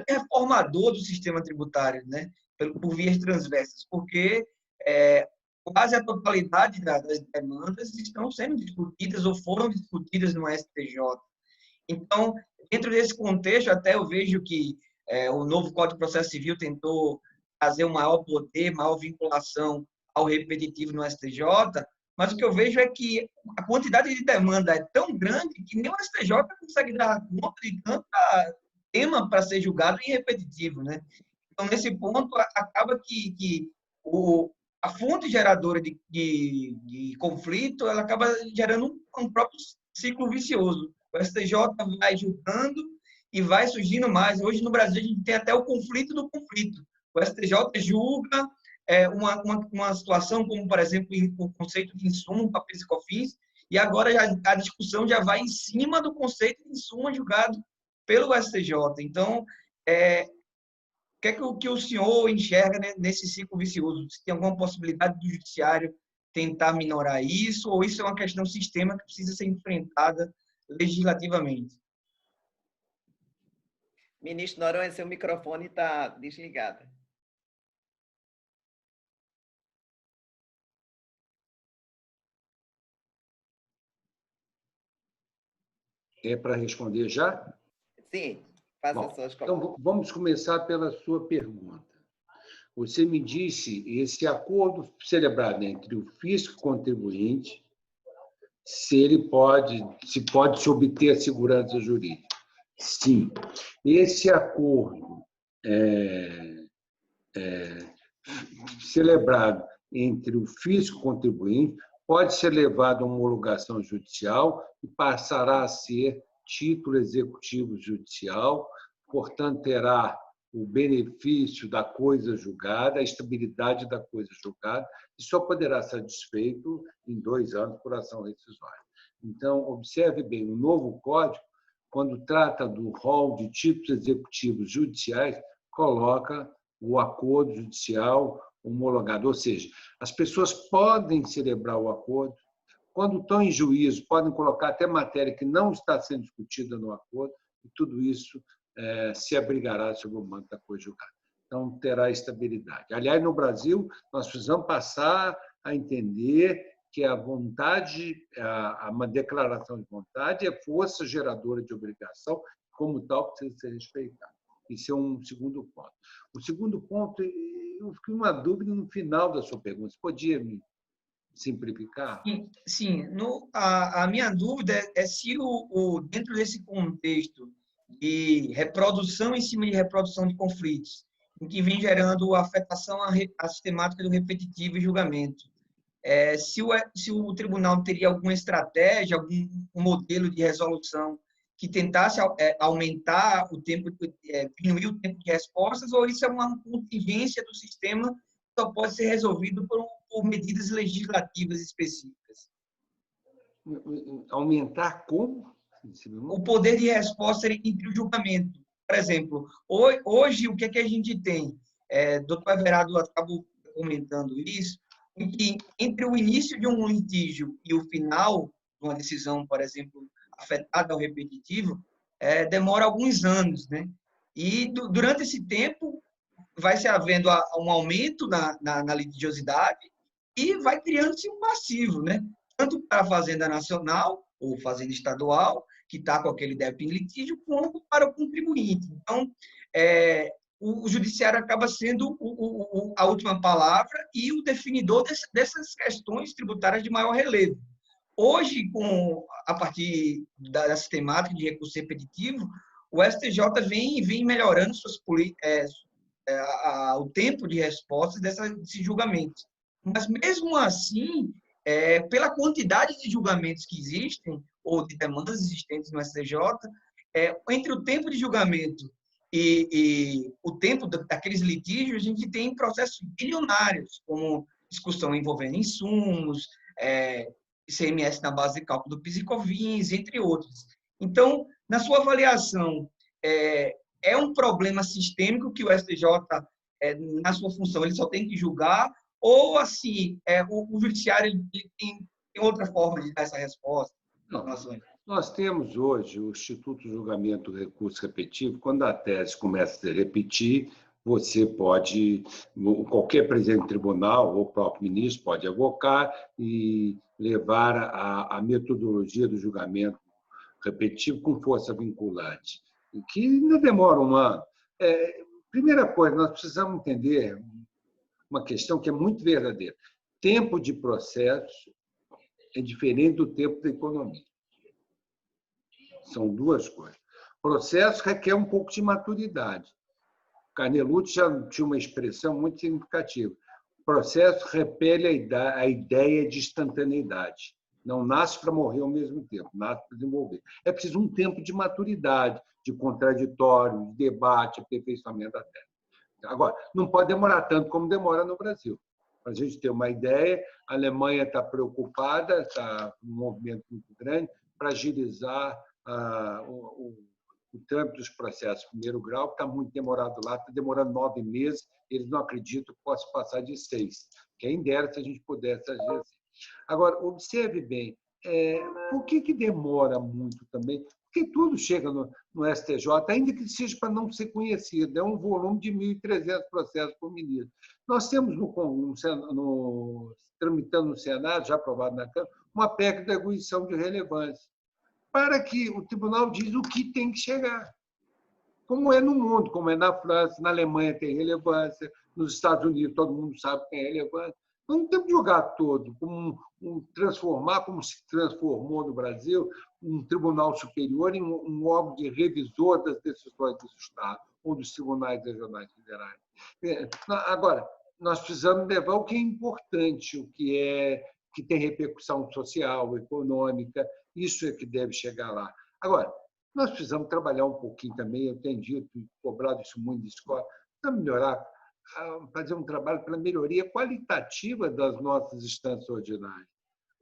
reformador do sistema tributário, né? Por vias transversas, porque quase a totalidade das demandas estão sendo discutidas ou foram discutidas no STJ. Então, dentro desse contexto, até eu vejo que o novo Código de Processo Civil tentou trazer um maior poder, maior vinculação ao repetitivo no STJ, mas o que eu vejo é que a quantidade de demanda é tão grande que nem o STJ consegue dar conta de tanto tema para ser julgado em repetitivo, né? Então, nesse ponto, acaba que a fonte geradora de conflito, ela acaba gerando um próprio ciclo vicioso. O STJ vai julgando e vai surgindo mais. Hoje, no Brasil, a gente tem até o conflito do conflito. O STJ julga uma situação como, por exemplo, o conceito de insumo para PIS/COFINS, e agora a discussão já vai em cima do conceito de insumo julgado pelo STJ. Então, o que é que o senhor enxerga nesse ciclo vicioso? Se tem alguma possibilidade do judiciário tentar minorar isso, ou isso é uma questão sistêmica que precisa ser enfrentada legislativamente? Ministro Noronha, seu microfone está desligado. É para responder já? Sim, faça Bom, as suas então, colocações. vamos começar pela sua pergunta. Você me disse, esse acordo celebrado entre o fisco e o contribuinte, se pode se obter a segurança jurídica. Sim. Esse acordo celebrado entre o fisco e o contribuinte pode ser levado a homologação judicial e passará a ser título executivo judicial, portanto, terá o benefício da coisa julgada, a estabilidade da coisa julgada, e só poderá ser satisfeito em 2 anos por ação rescisória. Então, observe bem, o novo Código, quando trata do rol de títulos executivos judiciais, coloca o acordo judicial homologado, ou seja, as pessoas podem celebrar o acordo, quando estão em juízo, podem colocar até matéria que não está sendo discutida no acordo, e tudo isso se abrigará sob o manto da coisa julgada. Então, terá estabilidade. Aliás, no Brasil, nós precisamos passar a entender que a vontade, uma declaração de vontade é força geradora de obrigação, como tal, precisa ser respeitada. Isso é um segundo ponto. O segundo ponto, eu fiquei uma dúvida no final da sua pergunta. Você podia me simplificar? Sim. A minha dúvida é se dentro desse contexto de reprodução em cima de reprodução de conflitos, em que vem gerando afetação à sistemática do repetitivo e julgamento, se o tribunal teria alguma estratégia, algum modelo de resolução que tentasse aumentar o tempo, diminuir o tempo de respostas, ou isso é uma contingência do sistema que só pode ser resolvido por medidas legislativas específicas? Aumentar como? O poder de resposta entre o julgamento. Por exemplo, hoje, o que é que a gente tem? Doutor Everardo acabou comentando isso, em que entre o início de um litígio e o final de uma decisão, por exemplo, afetada ao repetitivo, demora alguns anos, né? E durante esse tempo vai se havendo um aumento na litigiosidade e vai criando-se um passivo, né? Tanto para a Fazenda Nacional ou Fazenda Estadual, que está com aquele débito em litígio, quanto para o contribuinte. Então, o judiciário acaba sendo a última palavra e o definidor dessas questões tributárias de maior relevo. Hoje, a partir da sistemática de recurso repetitivo, o STJ vem melhorando o tempo de resposta desses julgamentos. Mas, mesmo assim, pela quantidade de julgamentos que existem, ou de demandas existentes no STJ, entre o tempo de julgamento e o tempo daqueles litígios, a gente tem processos bilionários, como discussão envolvendo insumos, ICMS na base de cálculo do PIS e COFINS, entre outros. Então, na sua avaliação, é um problema sistêmico que o STJ, na sua função, ele só tem que julgar, ou, assim, o judiciário ele tem outra forma de dar essa resposta? Não, nós temos hoje o Instituto de Julgamento do Recurso Repetitivo. Quando a tese começa a se repetir, você pode, qualquer presidente do tribunal ou o próprio ministro pode avocar e levar a metodologia do julgamento repetitivo com força vinculante, que não demora um ano. Primeira coisa, nós precisamos entender uma questão que é muito verdadeira. Tempo de processo é diferente do tempo da economia. São duas coisas. Processo requer um pouco de maturidade. Canelucci já tinha uma expressão muito significativa. O processo repele a ideia de instantaneidade. Não nasce para morrer ao mesmo tempo, nasce para desenvolver. É preciso um tempo de maturidade, de contraditório, de debate, aperfeiçoamento da técnica. Agora, não pode demorar tanto como demora no Brasil. Para a gente ter uma ideia, a Alemanha está preocupada, está com um movimento muito grande para agilizar o trâmite dos processos de primeiro grau, que está muito demorado lá, está demorando 9 meses, eles não acreditam que possa passar de 6. Quem dera se a gente pudesse agir assim. Agora, observe bem, por que demora muito também? Porque tudo chega no STJ, ainda que seja para não ser conhecido, é um volume de 1.300 processos por ministro. Nós temos, tramitando no Senado, já aprovado na Câmara, uma PEC de atribuição de relevância, para que o tribunal diz o que tem que chegar. Como é no mundo, como é na França, na Alemanha tem relevância, nos Estados Unidos todo mundo sabe que tem relevância. Não temos que jogar todo, transformar, como se transformou no Brasil, um tribunal superior em um órgão de revisor das decisões do Estado ou dos tribunais regionais federais. Agora, nós precisamos levar o que é importante, o que tem repercussão social, econômica, isso é que deve chegar lá. Agora, nós precisamos trabalhar um pouquinho também, eu tenho dito e cobrado isso muito de escola, para melhorar, fazer um trabalho para a melhoria qualitativa das nossas instâncias ordinárias.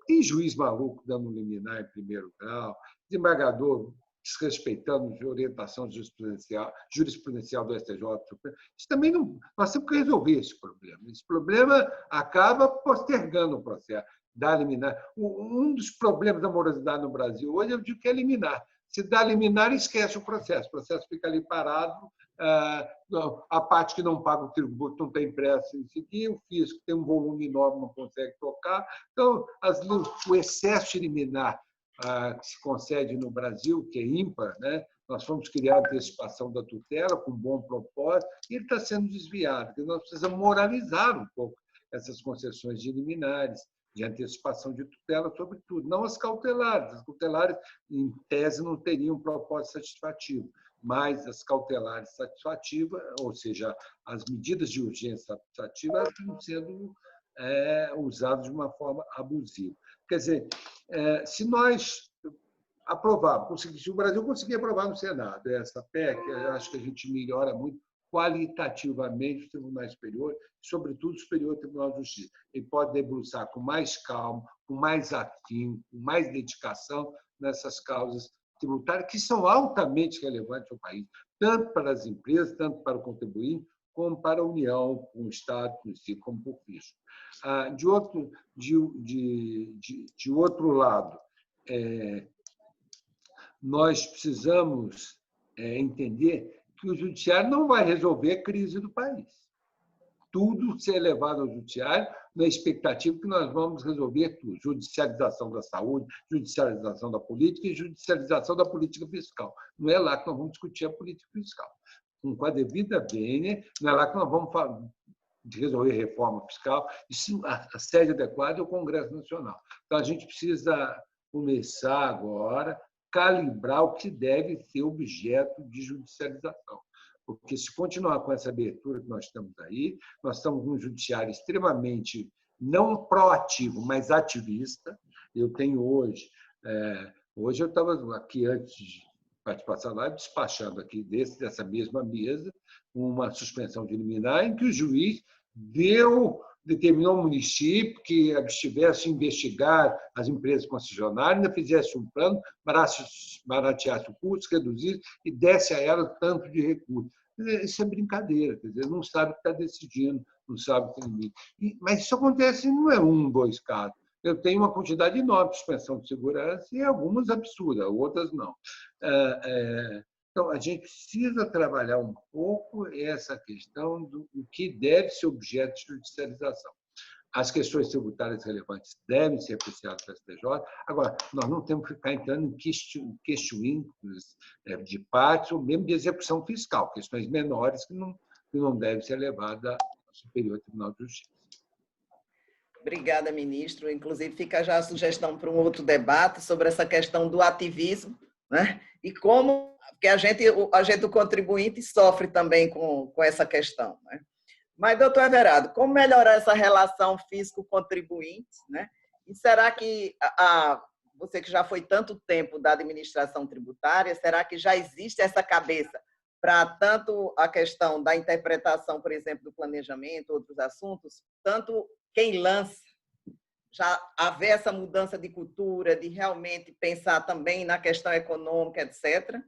Tem juiz maluco dando liminar em primeiro grau, desembargador desrespeitando a orientação jurisprudencial do STJ. Isso também não. Nós temos que resolver esse problema. Esse problema acaba postergando o processo da liminar. Um dos problemas da morosidade no Brasil hoje é o de que é liminar. Se dá liminar, esquece o processo fica ali parado, a parte que não paga o tributo não tem pressa em seguir, o fisco tem um volume enorme, não consegue tocar. Então, o excesso de liminar que se concede no Brasil, que é ímpar, né? Nós fomos criar a antecipação da tutela com um bom propósito, e ele está sendo desviado, porque nós precisamos moralizar um pouco essas concessões de liminares, de antecipação de tutela, sobretudo, não as cautelares. As cautelares, em tese, não teriam um propósito satisfativo, mas as cautelares satisfativas, ou seja, as medidas de urgência satisfativas, estão sendo usadas de uma forma abusiva. Quer dizer, se nós aprovarmos, se o Brasil conseguir aprovar no Senado essa PEC, eu acho que a gente melhora muito qualitativamente o Tribunal Superior, sobretudo o Superior Tribunal de Justiça. Ele pode debruçar com mais calma, com mais afinco, com mais dedicação nessas causas tributárias que são altamente relevantes ao país, tanto para as empresas, tanto para o contribuinte, como para a União, com o Estado, como por fisco. De outro lado, nós precisamos entender que o judiciário não vai resolver a crise do país. Tudo ser levado ao judiciário na expectativa que nós vamos resolver tudo. Judicialização da saúde, judicialização da política e judicialização da política fiscal. Não é lá que nós vamos discutir a política fiscal. Com a devida vênia, não é lá que nós vamos resolver reforma fiscal. Isso, a sede adequada é o Congresso Nacional. Então, a gente precisa começar agora calibrar o que deve ser objeto de judicialização. Porque, se continuar com essa abertura que nós estamos aí, nós estamos num judiciário extremamente não proativo, mas ativista. Eu tenho hoje eu estava aqui antes de participar dessa live, despachando aqui dessa mesma mesa uma suspensão de liminar em que o juiz determinou ao município que estivesse a investigar as empresas concessionárias, ainda fizesse um plano, barateasse o custo, reduzisse e desse a ela tanto de recursos. Isso é brincadeira, quer dizer, não sabe o que está decidindo, não sabe o que limite. Mas isso acontece não é 1, 2 casos. Eu tenho uma quantidade enorme de suspensão de segurança e algumas absurdas, outras não. Então, a gente precisa trabalhar um pouco essa questão do que deve ser objeto de judicialização. As questões tributárias relevantes devem ser apreciadas pelo STJ. Agora, nós não temos que ficar entrando em questionamentos de partes ou mesmo de execução fiscal, questões menores que não devem ser levadas ao Superior Tribunal de Justiça. Obrigada, ministro. Inclusive, fica já a sugestão para um outro debate sobre essa questão do ativismo, né? E como que a gente, o contribuinte, sofre também com essa questão, né? Mas, doutor Everardo, como melhorar essa relação fisco-contribuinte, né? E será que, você que já foi tanto tempo da administração tributária, será que já existe essa cabeça para tanto a questão da interpretação, por exemplo, do planejamento, outros assuntos, tanto quem lança já haver essa mudança de cultura, de realmente pensar também na questão econômica, etc.,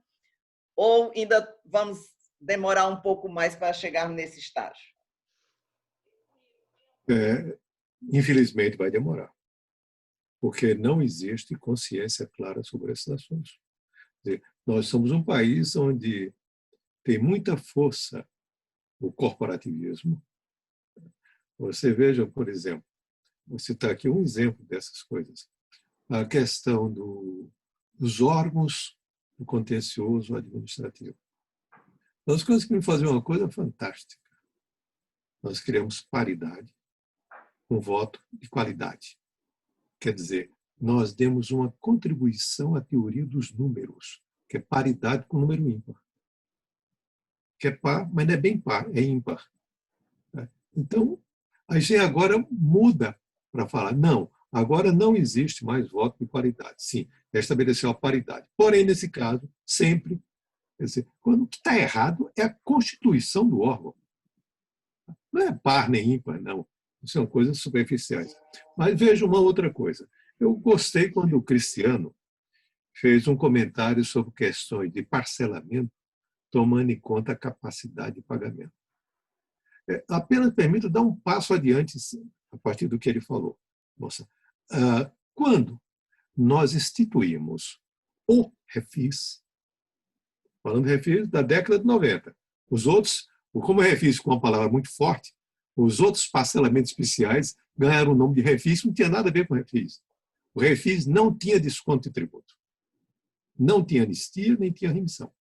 ou ainda vamos demorar um pouco mais para chegar nesse estágio? Infelizmente, vai demorar, porque não existe consciência clara sobre esses assuntos. Quer dizer, nós somos um país onde tem muita força o corporativismo. Você veja, por exemplo, vou citar aqui um exemplo dessas coisas. A questão dos órgãos do contencioso administrativo. Nós conseguimos fazer uma coisa fantástica. Nós criamos paridade com voto de qualidade. Quer dizer, nós demos uma contribuição à teoria dos números, que é paridade com número ímpar. Que é par, mas não é bem par, é ímpar. Então, a gente agora muda para falar, não, agora não existe mais voto de qualidade. Sim, estabeleceu a paridade. Porém, nesse caso, sempre, quer dizer, quando o que está errado é a constituição do órgão. Não é par nem ímpar, não. São coisas superficiais. Mas veja uma outra coisa. Eu gostei quando o Cristiano fez um comentário sobre questões de parcelamento, tomando em conta a capacidade de pagamento. Apenas permito dar um passo adiante a partir do que ele falou. Moça, quando nós instituímos o refis, falando refis da década de 90, os outros, como o refis com uma palavra muito forte, os outros parcelamentos especiais ganharam o nome de refis, não tinha nada a ver com refis. O refis não tinha desconto de tributo. Não tinha anistia, nem tinha remissão.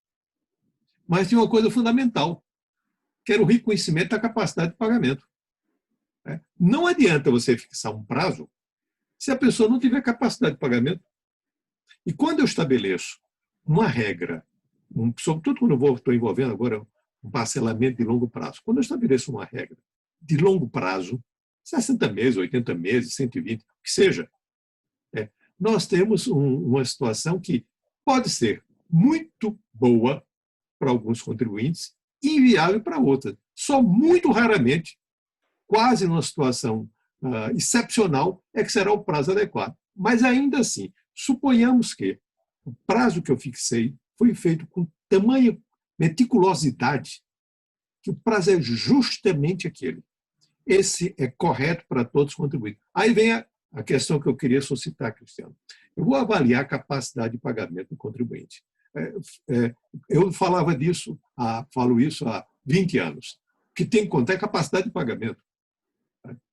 Mas tinha uma coisa fundamental, que era o reconhecimento da capacidade de pagamento. Não adianta você fixar um prazo se a pessoa não tiver capacidade de pagamento. E quando eu estabeleço uma regra, sobretudo quando eu estou envolvendo agora um parcelamento de longo prazo, quando eu estabeleço uma regra de longo prazo, 60 meses, 80 meses, 120, o que seja, nós temos uma situação que pode ser muito boa para alguns contribuintes e inviável para outras. Só muito raramente, quase numa situação excepcional, é que será o prazo adequado. Mas ainda assim, suponhamos que o prazo que eu fixei foi feito com tamanha meticulosidade que o prazo é justamente aquele. Esse é correto para todos os contribuintes. Aí vem a questão que eu queria suscitar, Cristiano. Eu vou avaliar a capacidade de pagamento do contribuinte. Eu falava disso, falo isso há 20 anos. O que tem que contar é a capacidade de pagamento.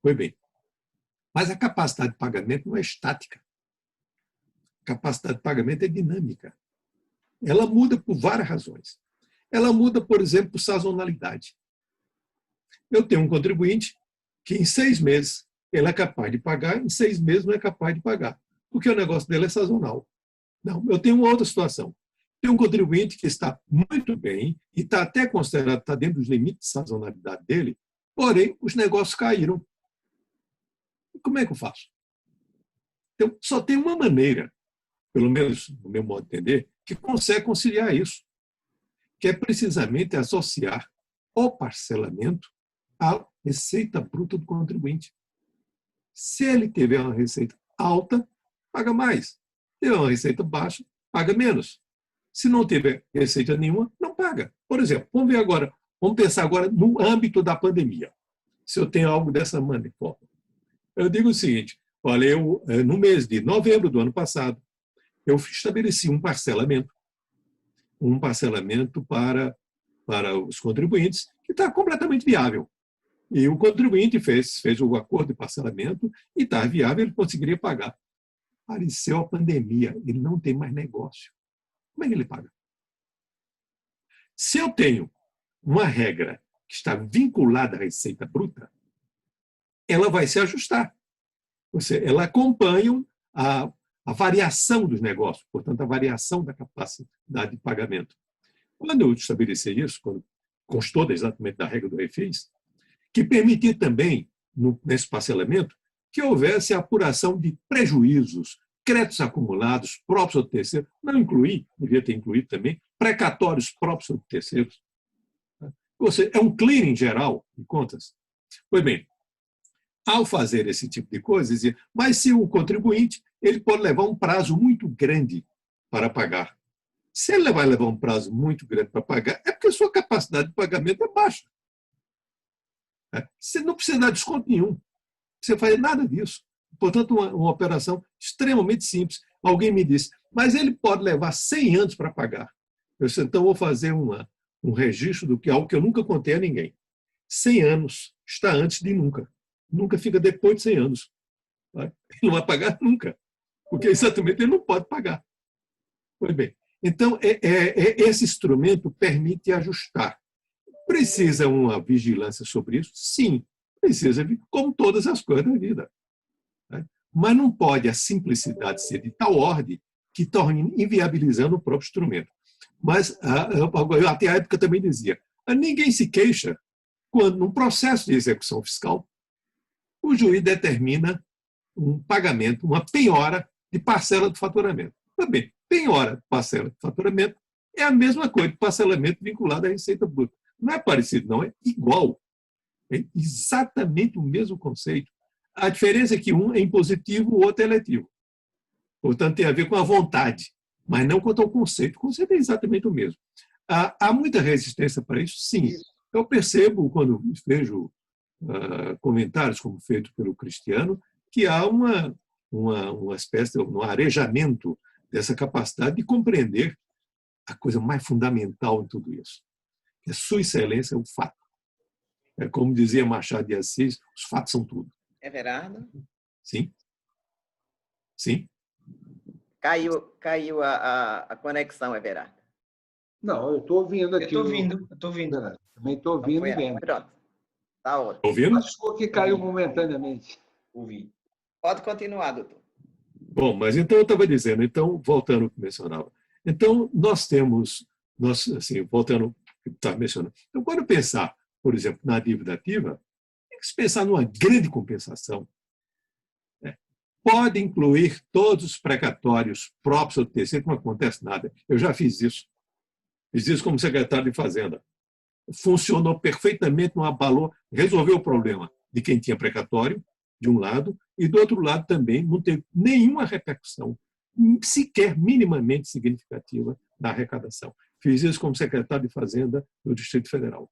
Foi bem. Mas a capacidade de pagamento não é estática. A capacidade de pagamento é dinâmica. Ela muda por várias razões. Ela muda, por exemplo, por sazonalidade. Eu tenho um contribuinte que em 6 meses ele é capaz de pagar, em 6 meses não é capaz de pagar, porque o negócio dele é sazonal. Não, eu tenho uma outra situação. Tem um contribuinte que está muito bem e está até considerado, está dentro dos limites de sazonalidade dele, porém, os negócios caíram. E como é que eu faço? Então, só tem uma maneira, pelo menos no meu modo de entender, que consegue conciliar isso, que é precisamente associar o parcelamento à receita bruta do contribuinte. Se ele tiver uma receita alta, paga mais. Se tiver uma receita baixa, paga menos. Se não tiver receita nenhuma, não paga. Por exemplo, vamos pensar agora no âmbito da pandemia. Se eu tenho algo dessa maneira, eu digo o seguinte, olha, no mês de novembro do ano passado, eu estabeleci um parcelamento para os contribuintes que está completamente viável. E o contribuinte fez o acordo de parcelamento e está viável, ele conseguiria pagar. Apareceu a pandemia, ele não tem mais negócio. Como é que ele paga? Se eu tenho uma regra que está vinculada à receita bruta, ela vai se ajustar. Ou seja, ela acompanha a variação dos negócios, portanto, a variação da capacidade de pagamento. Quando eu estabeleci isso, quando constou exatamente da regra do refis, que permitia também, nesse parcelamento, que houvesse a apuração de prejuízos, créditos acumulados próprios ou terceiros, não incluí, devia ter incluído também, precatórios próprios ou terceiros. Ou seja, é um clearing geral de contas. Pois bem, ao fazer esse tipo de coisa, dizia, mas se o contribuinte ele pode levar um prazo muito grande para pagar. Se ele vai levar um prazo muito grande para pagar, é porque a sua capacidade de pagamento é baixa. Você não precisa dar desconto nenhum. Você faz nada disso. Portanto, uma operação extremamente simples. Alguém me disse, mas ele pode levar 100 anos para pagar. Eu disse, então vou fazer um registro do que algo que eu nunca contei a ninguém. 100 anos está antes de nunca. Nunca fica depois de 100 anos. Ele não vai pagar nunca, porque exatamente ele não pode pagar. Pois bem, então esse instrumento permite ajustar. Precisa uma vigilância sobre isso? Sim, precisa, como todas as coisas da vida. Mas não pode a simplicidade ser de tal ordem que torne inviabilizando o próprio instrumento. Mas eu até a época também dizia, ninguém se queixa quando, num processo de execução fiscal, o juiz determina um pagamento, uma penhora de parcela do faturamento. Também, penhora de parcela de faturamento é a mesma coisa de parcelamento vinculado à receita bruta. Não é parecido, não, é igual. É exatamente o mesmo conceito. A diferença é que um é impositivo, o outro é eletivo. Portanto, tem a ver com a vontade, mas não quanto ao conceito. O conceito é exatamente o mesmo. Há muita resistência para isso? Sim. Eu percebo, quando vejo comentários como feito pelo Cristiano, que há uma espécie de um arejamento dessa capacidade de compreender a coisa mais fundamental em tudo isso. A sua excelência é o fato. É como dizia Machado de Assis, os fatos são tudo. Everardo? Sim. Sim. Caiu a conexão, Everardo. Não, eu estou ouvindo aqui. Eu estou ouvindo. Também estou ouvindo e vendo. Pronto. Está ótimo. Ouvindo? Acho que caiu momentaneamente. Ouvi. Pode continuar, doutor. Bom, mas então eu estava dizendo, então, voltando ao que mencionava. Então, nós temos, assim, voltando ao que estava mencionando. Então, quando pensar, por exemplo, na dívida ativa, tem que se pensar numa grande compensação. Pode incluir todos os precatórios próprios ao terceiro, que não acontece nada. Eu já fiz isso. Fiz isso como secretário de Fazenda. Funcionou perfeitamente, não abalou, resolveu o problema de quem tinha precatório, de um lado, e do outro lado também não teve nenhuma repercussão, sequer minimamente significativa, na arrecadação. Fiz isso como secretário de Fazenda do Distrito Federal.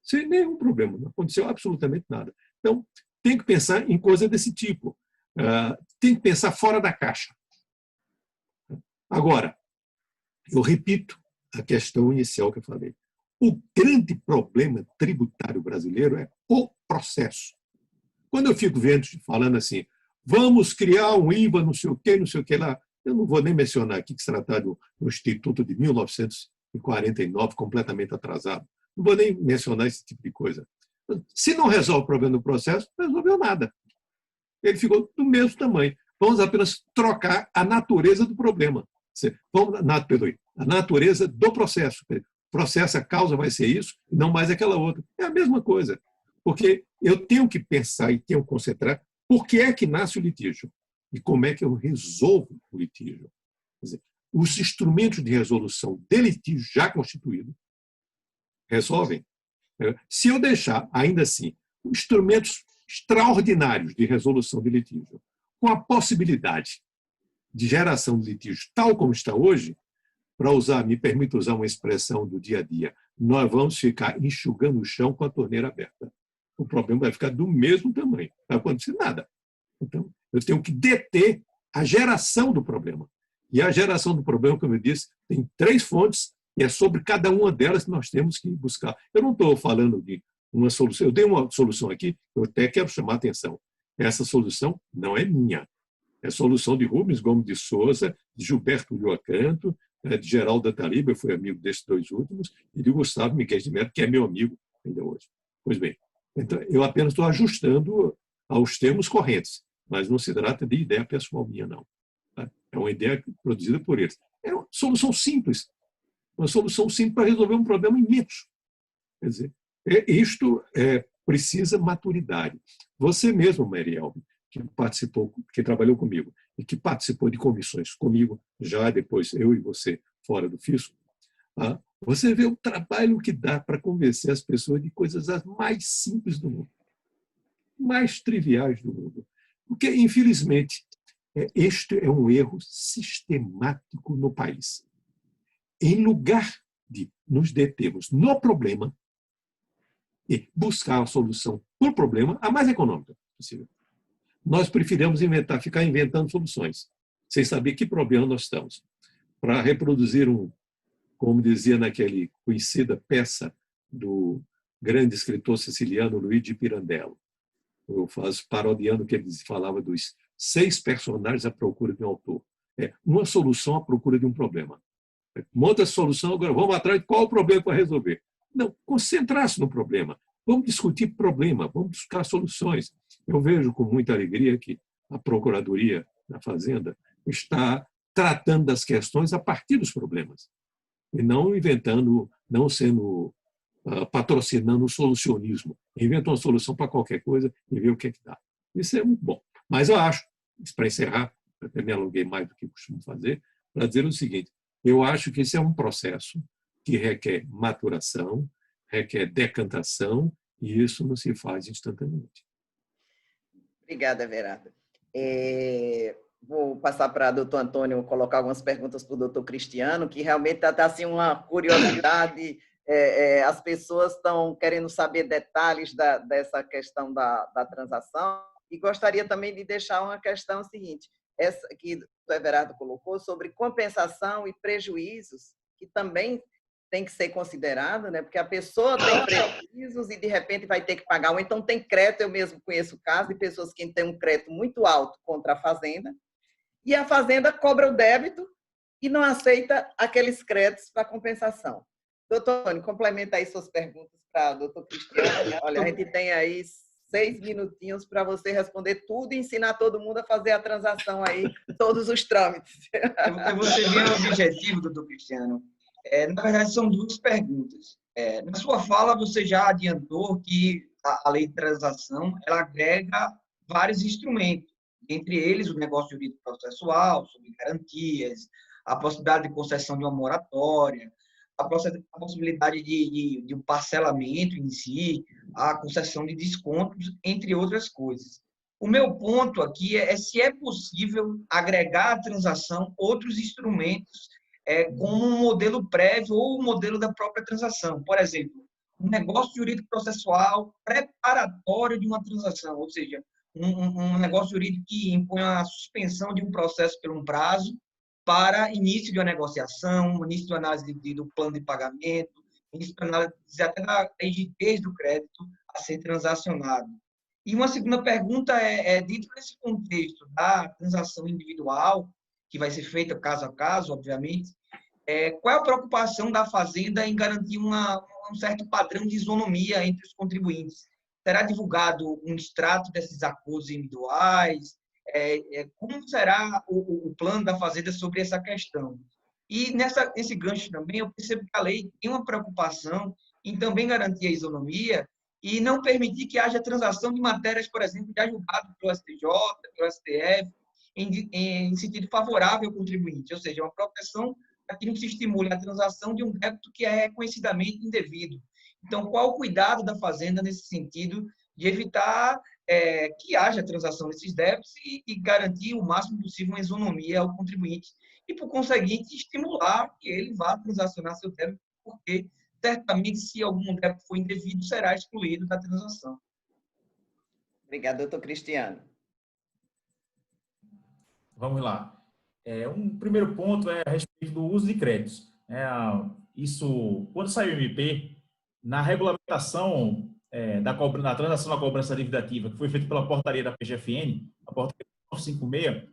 Sem nenhum problema, não aconteceu absolutamente nada. Então, tem que pensar em coisa desse tipo. Tem que pensar fora da caixa. Agora, eu repito a questão inicial que eu falei. O grande problema tributário brasileiro é o processo. Quando eu fico vendo, falando assim, vamos criar um IVA, não sei o que lá, eu não vou nem mencionar aqui que se trata do Instituto de 1949, completamente atrasado. Não vou nem mencionar esse tipo de coisa. Se não resolve o problema do processo, não resolveu nada. Ele ficou do mesmo tamanho. Vamos apenas trocar a natureza do problema. A natureza do processo. O processo, a causa vai ser isso, não mais aquela outra. É a mesma coisa. Porque eu tenho que pensar e tenho que concentrar por que é que nasce o litígio e como é que eu resolvo o litígio. Quer dizer, os instrumentos de resolução de litígio já constituído resolvem. Se eu deixar, ainda assim, instrumentos extraordinários de resolução de litígio, com a possibilidade de geração de litígio tal como está hoje, me permito usar uma expressão do dia a dia, nós vamos ficar enxugando o chão com a torneira aberta. O problema vai ficar do mesmo tamanho, não vai acontecer nada. Então, eu tenho que deter a geração do problema. E a geração do problema, como eu disse, tem 3 fontes, e é sobre cada uma delas que nós temos que buscar. Eu não estou falando de uma solução, eu dei uma solução aqui, eu até quero chamar a atenção. Essa solução não é minha. É a solução de Rubens Gomes de Souza, de Gilberto Liocanto, de Geraldo Ataliba, eu fui amigo desses 2 últimos, e de Gustavo Miguel de Mello, que é meu amigo ainda hoje. Pois bem, então, eu apenas estou ajustando aos termos correntes, mas não se trata de ideia pessoal minha, não. É uma ideia produzida por eles. É uma solução simples para resolver um problema imenso. Quer dizer, isto precisa maturidade. Você mesmo, Mariel, que trabalhou comigo e que participou de comissões comigo, já depois eu e você fora do fisco, Você vê o trabalho que dá para convencer as pessoas de coisas as mais simples do mundo, mais triviais do mundo. Porque, infelizmente, este é um erro sistemático no país. Em lugar de nos determos no problema e buscar a solução para o problema, a mais econômica possível, nós preferimos ficar inventando soluções, sem saber que problema nós estamos. Para reproduzir como dizia naquela conhecida peça do grande escritor siciliano Luigi Pirandello. Eu faço parodiando o que ele falava dos 6 personagens à procura de um autor. Uma solução à procura de um problema. Monta a solução, agora vamos atrás de qual o problema para resolver. Não, concentrar-se no problema. Vamos discutir problema, vamos buscar soluções. Eu vejo com muita alegria que a Procuradoria da Fazenda está tratando das questões a partir dos problemas. E não inventando, não patrocinando o solucionismo. Inventa uma solução para qualquer coisa e vê o que é que dá. Isso é muito bom. Mas eu acho, para encerrar, até me alonguei mais do que costumo fazer, para dizer o seguinte, eu acho que esse é um processo que requer maturação, requer decantação, e isso não se faz instantaneamente. Obrigada, Everardo. Vou passar para o doutor Antônio colocar algumas perguntas para o doutor Cristiano, que realmente está assim, uma curiosidade. As pessoas estão querendo saber detalhes dessa questão da transação, e gostaria também de deixar uma questão seguinte, essa que o Everardo colocou, sobre compensação e prejuízos, que também tem que ser considerado, né? Porque a pessoa tem prejuízos e, de repente, vai ter que pagar, ou então tem crédito. Eu mesmo conheço casos de pessoas que têm um crédito muito alto contra a fazenda, e a fazenda cobra o débito e não aceita aqueles créditos para compensação. Doutor Antônio, complementa aí suas perguntas para o doutor Cristiano. Olha, a gente tem aí 6 minutinhos para você responder tudo e ensinar todo mundo a fazer a transação aí, todos os trâmites. Eu vou ser bem objetivo, doutor Cristiano. Na verdade, são 2 perguntas. Na sua fala, você já adiantou que a lei de transação ela agrega vários instrumentos, entre eles o negócio jurídico processual, sobre garantias, a possibilidade de concessão de uma moratória, a possibilidade de um parcelamento em si, a concessão de descontos, entre outras coisas. O meu ponto aqui é se é possível agregar à transação outros instrumentos como um modelo prévio ou um modelo da própria transação. Por exemplo, um negócio jurídico processual preparatório de uma transação, ou seja, um negócio jurídico que impõe a suspensão de um processo por um prazo para início de uma negociação, início de uma análise do plano de pagamento, início de análise até da rigidez do crédito a ser transacionado. E uma segunda pergunta dentro desse contexto da transação individual, que vai ser feita caso a caso, obviamente, qual é a preocupação da Fazenda em garantir um certo padrão de isonomia entre os contribuintes? Será divulgado um extrato desses acordos individuais? Como será o plano da Fazenda sobre essa questão? E nesse gancho também, eu percebo que a lei tem uma preocupação em também garantir a isonomia e não permitir que haja transação de matérias, por exemplo, já julgado pelo STJ, pelo STF, em sentido favorável ao contribuinte, ou seja, uma proteção para que não se estimule a transação de um débito que é reconhecidamente indevido. Então, qual o cuidado da Fazenda nesse sentido de evitar que haja transação desses débitos e garantir o máximo possível uma isonomia ao contribuinte e, por conseguinte, estimular que ele vá transacionar seu débito, porque, certamente, se algum débito for indevido, será excluído da transação. Obrigado, doutor Cristiano. Vamos lá. Um primeiro ponto é a respeito do uso de créditos. Isso, quando saiu o MP, na regulamentação da transação da cobrança dívida ativa, que foi feita pela portaria da PGFN, a portaria 956,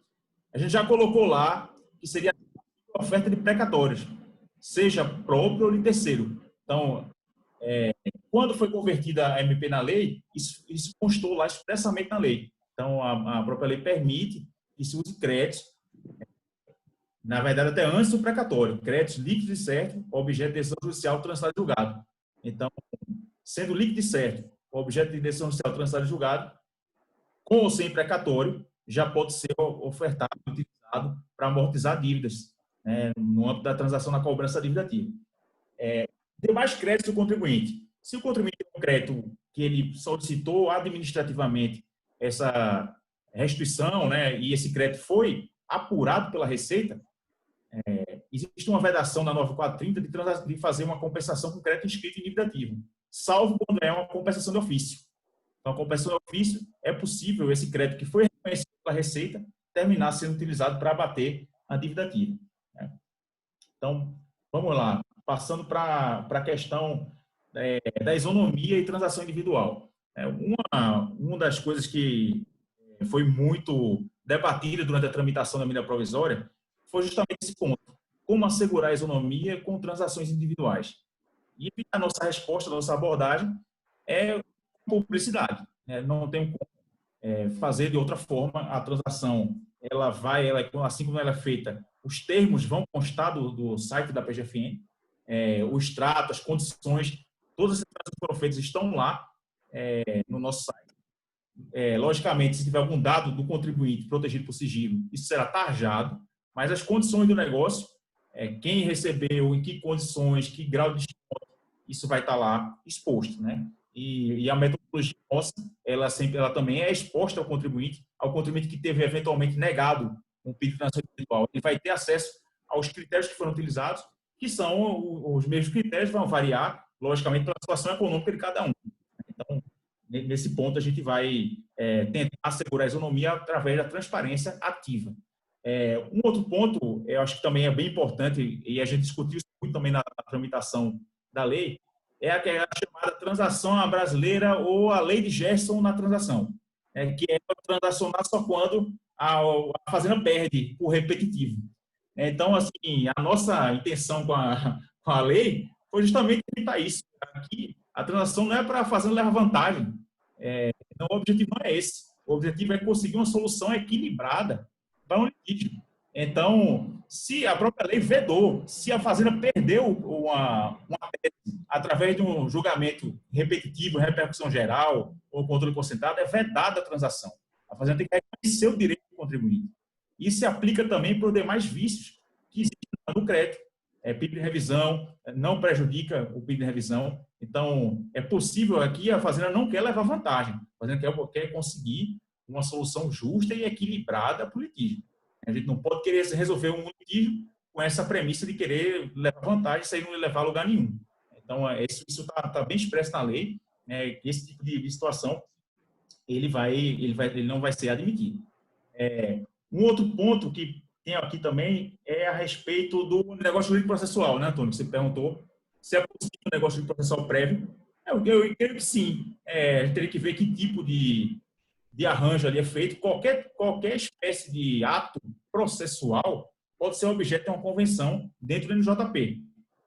a gente já colocou lá que seria a oferta de precatórios, seja próprio ou de terceiro. Então, quando foi convertida a MP na lei, isso constou lá expressamente na lei. Então, a própria lei permite que se use créditos, na verdade, até antes do precatório, créditos líquidos e certos, objeto de decisão judicial transitado e julgado. Então, sendo líquido e certo, objeto de decisão judicial transitado e julgado, com ou sem precatório, já pode ser ofertado e utilizado para amortizar dívidas, no âmbito da transação na cobrança dívida ativa. dê mais crédito ao contribuinte. Se o contribuinte tem um crédito que ele solicitou administrativamente essa restituição, né, e esse crédito foi apurado pela Receita, existe uma vedação na 9430 de fazer uma compensação com crédito inscrito em dívida ativa, salvo quando é uma compensação de ofício. Então, a compensação de ofício, é possível esse crédito que foi reconhecido pela Receita terminar sendo utilizado para abater a dívida ativa. Então, vamos lá. Passando para a questão da isonomia e transação individual. Uma das coisas que foi muito debatida durante a tramitação da medida provisória foi justamente esse ponto. Como assegurar a isonomia com transações individuais? E a nossa resposta, a nossa abordagem é publicidade. Não tem como fazer de outra forma. A transação, assim como ela é feita, os termos vão constar do site da PGFN, o extrato, as condições, todas as transações que foram feitas estão lá no nosso site. Logicamente, se tiver algum dado do contribuinte protegido por sigilo, isso será tarjado, mas as condições do negócio, quem recebeu, em que condições, que grau de desconto, isso vai estar lá exposto, né? E a metodologia nossa, ela também é exposta ao contribuinte que teve eventualmente negado um pedido de transação individual. Ele vai ter acesso aos critérios que foram utilizados, que são os mesmos critérios, vão variar, logicamente, pela situação econômica de cada um. Então, nesse ponto, a gente vai tentar assegurar a isonomia através da transparência ativa. Um outro ponto, eu acho que também é bem importante, e a gente discutiu isso muito também na tramitação da lei, é a chamada transação brasileira ou a lei de Gerson na transação, que é transacionar só quando a fazenda perde por repetitivo. Então, assim, a nossa intenção com a lei foi justamente evitar isso. Aqui, a transação não é para a fazenda levar vantagem. Então, o objetivo não é esse. O objetivo é conseguir uma solução equilibrada para um litígio. Então, se a própria lei vedou, se a fazenda perdeu uma tese através de um julgamento repetitivo, repercussão geral ou controle concentrado, é vedada a transação. A fazenda tem que reconhecer o direito do contribuinte. Isso se aplica também para os demais vícios que existem no crédito. Pedido de revisão não prejudica o pedido de revisão. Então, é possível aqui, a fazenda não quer levar vantagem. A fazenda quer conseguir uma solução justa e equilibrada para o litígio. A gente não pode querer resolver um litígio com essa premissa de querer levar vantagem sem não levar a lugar nenhum. Então, isso está bem expresso na lei, que esse tipo de situação ele não vai ser admitido. Um outro ponto que tem aqui também é a respeito do negócio jurídico processual, né, Antônio? Você perguntou se é possível um negócio jurídico processual prévio. Eu creio que sim. A gente teria que ver que tipo de arranjo ali é feito. Qualquer espécie de ato processual pode ser objeto de uma convenção dentro do NJP.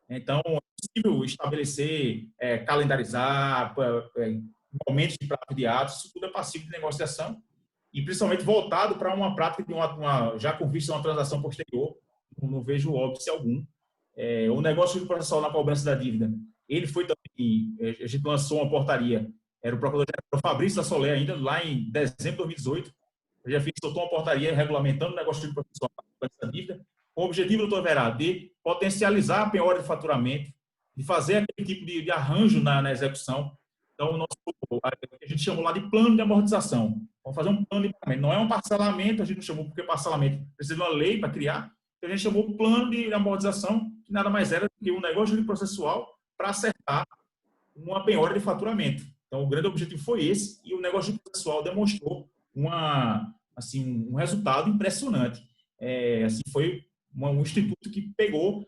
Então, é possível estabelecer, calendarizar momentos de prática de atos, isso tudo é passível de negociação e principalmente voltado para uma prática de já com vista a uma transação posterior, não vejo óbice algum. O negócio processual na cobrança da dívida, ele foi também, a gente lançou uma portaria, era o procurador-geral Fabrício da Solé ainda, lá em dezembro de 2018, já soltou uma portaria regulamentando o negócio processual na cobrança da dívida, com o objetivo, doutor Verá, de potencializar a penhora de faturamento, de fazer aquele tipo de arranjo na execução. Então, a gente chamou lá de plano de amortização. Vamos fazer um plano de pagamento. Não é um parcelamento, a gente não chamou porque parcelamento precisa de uma lei para criar. Então, a gente chamou o plano de amortização, que nada mais era do que um negócio processual para acertar uma penhora de faturamento. Então, o grande objetivo foi esse e o negócio processual demonstrou um resultado impressionante. Foi um instituto que pegou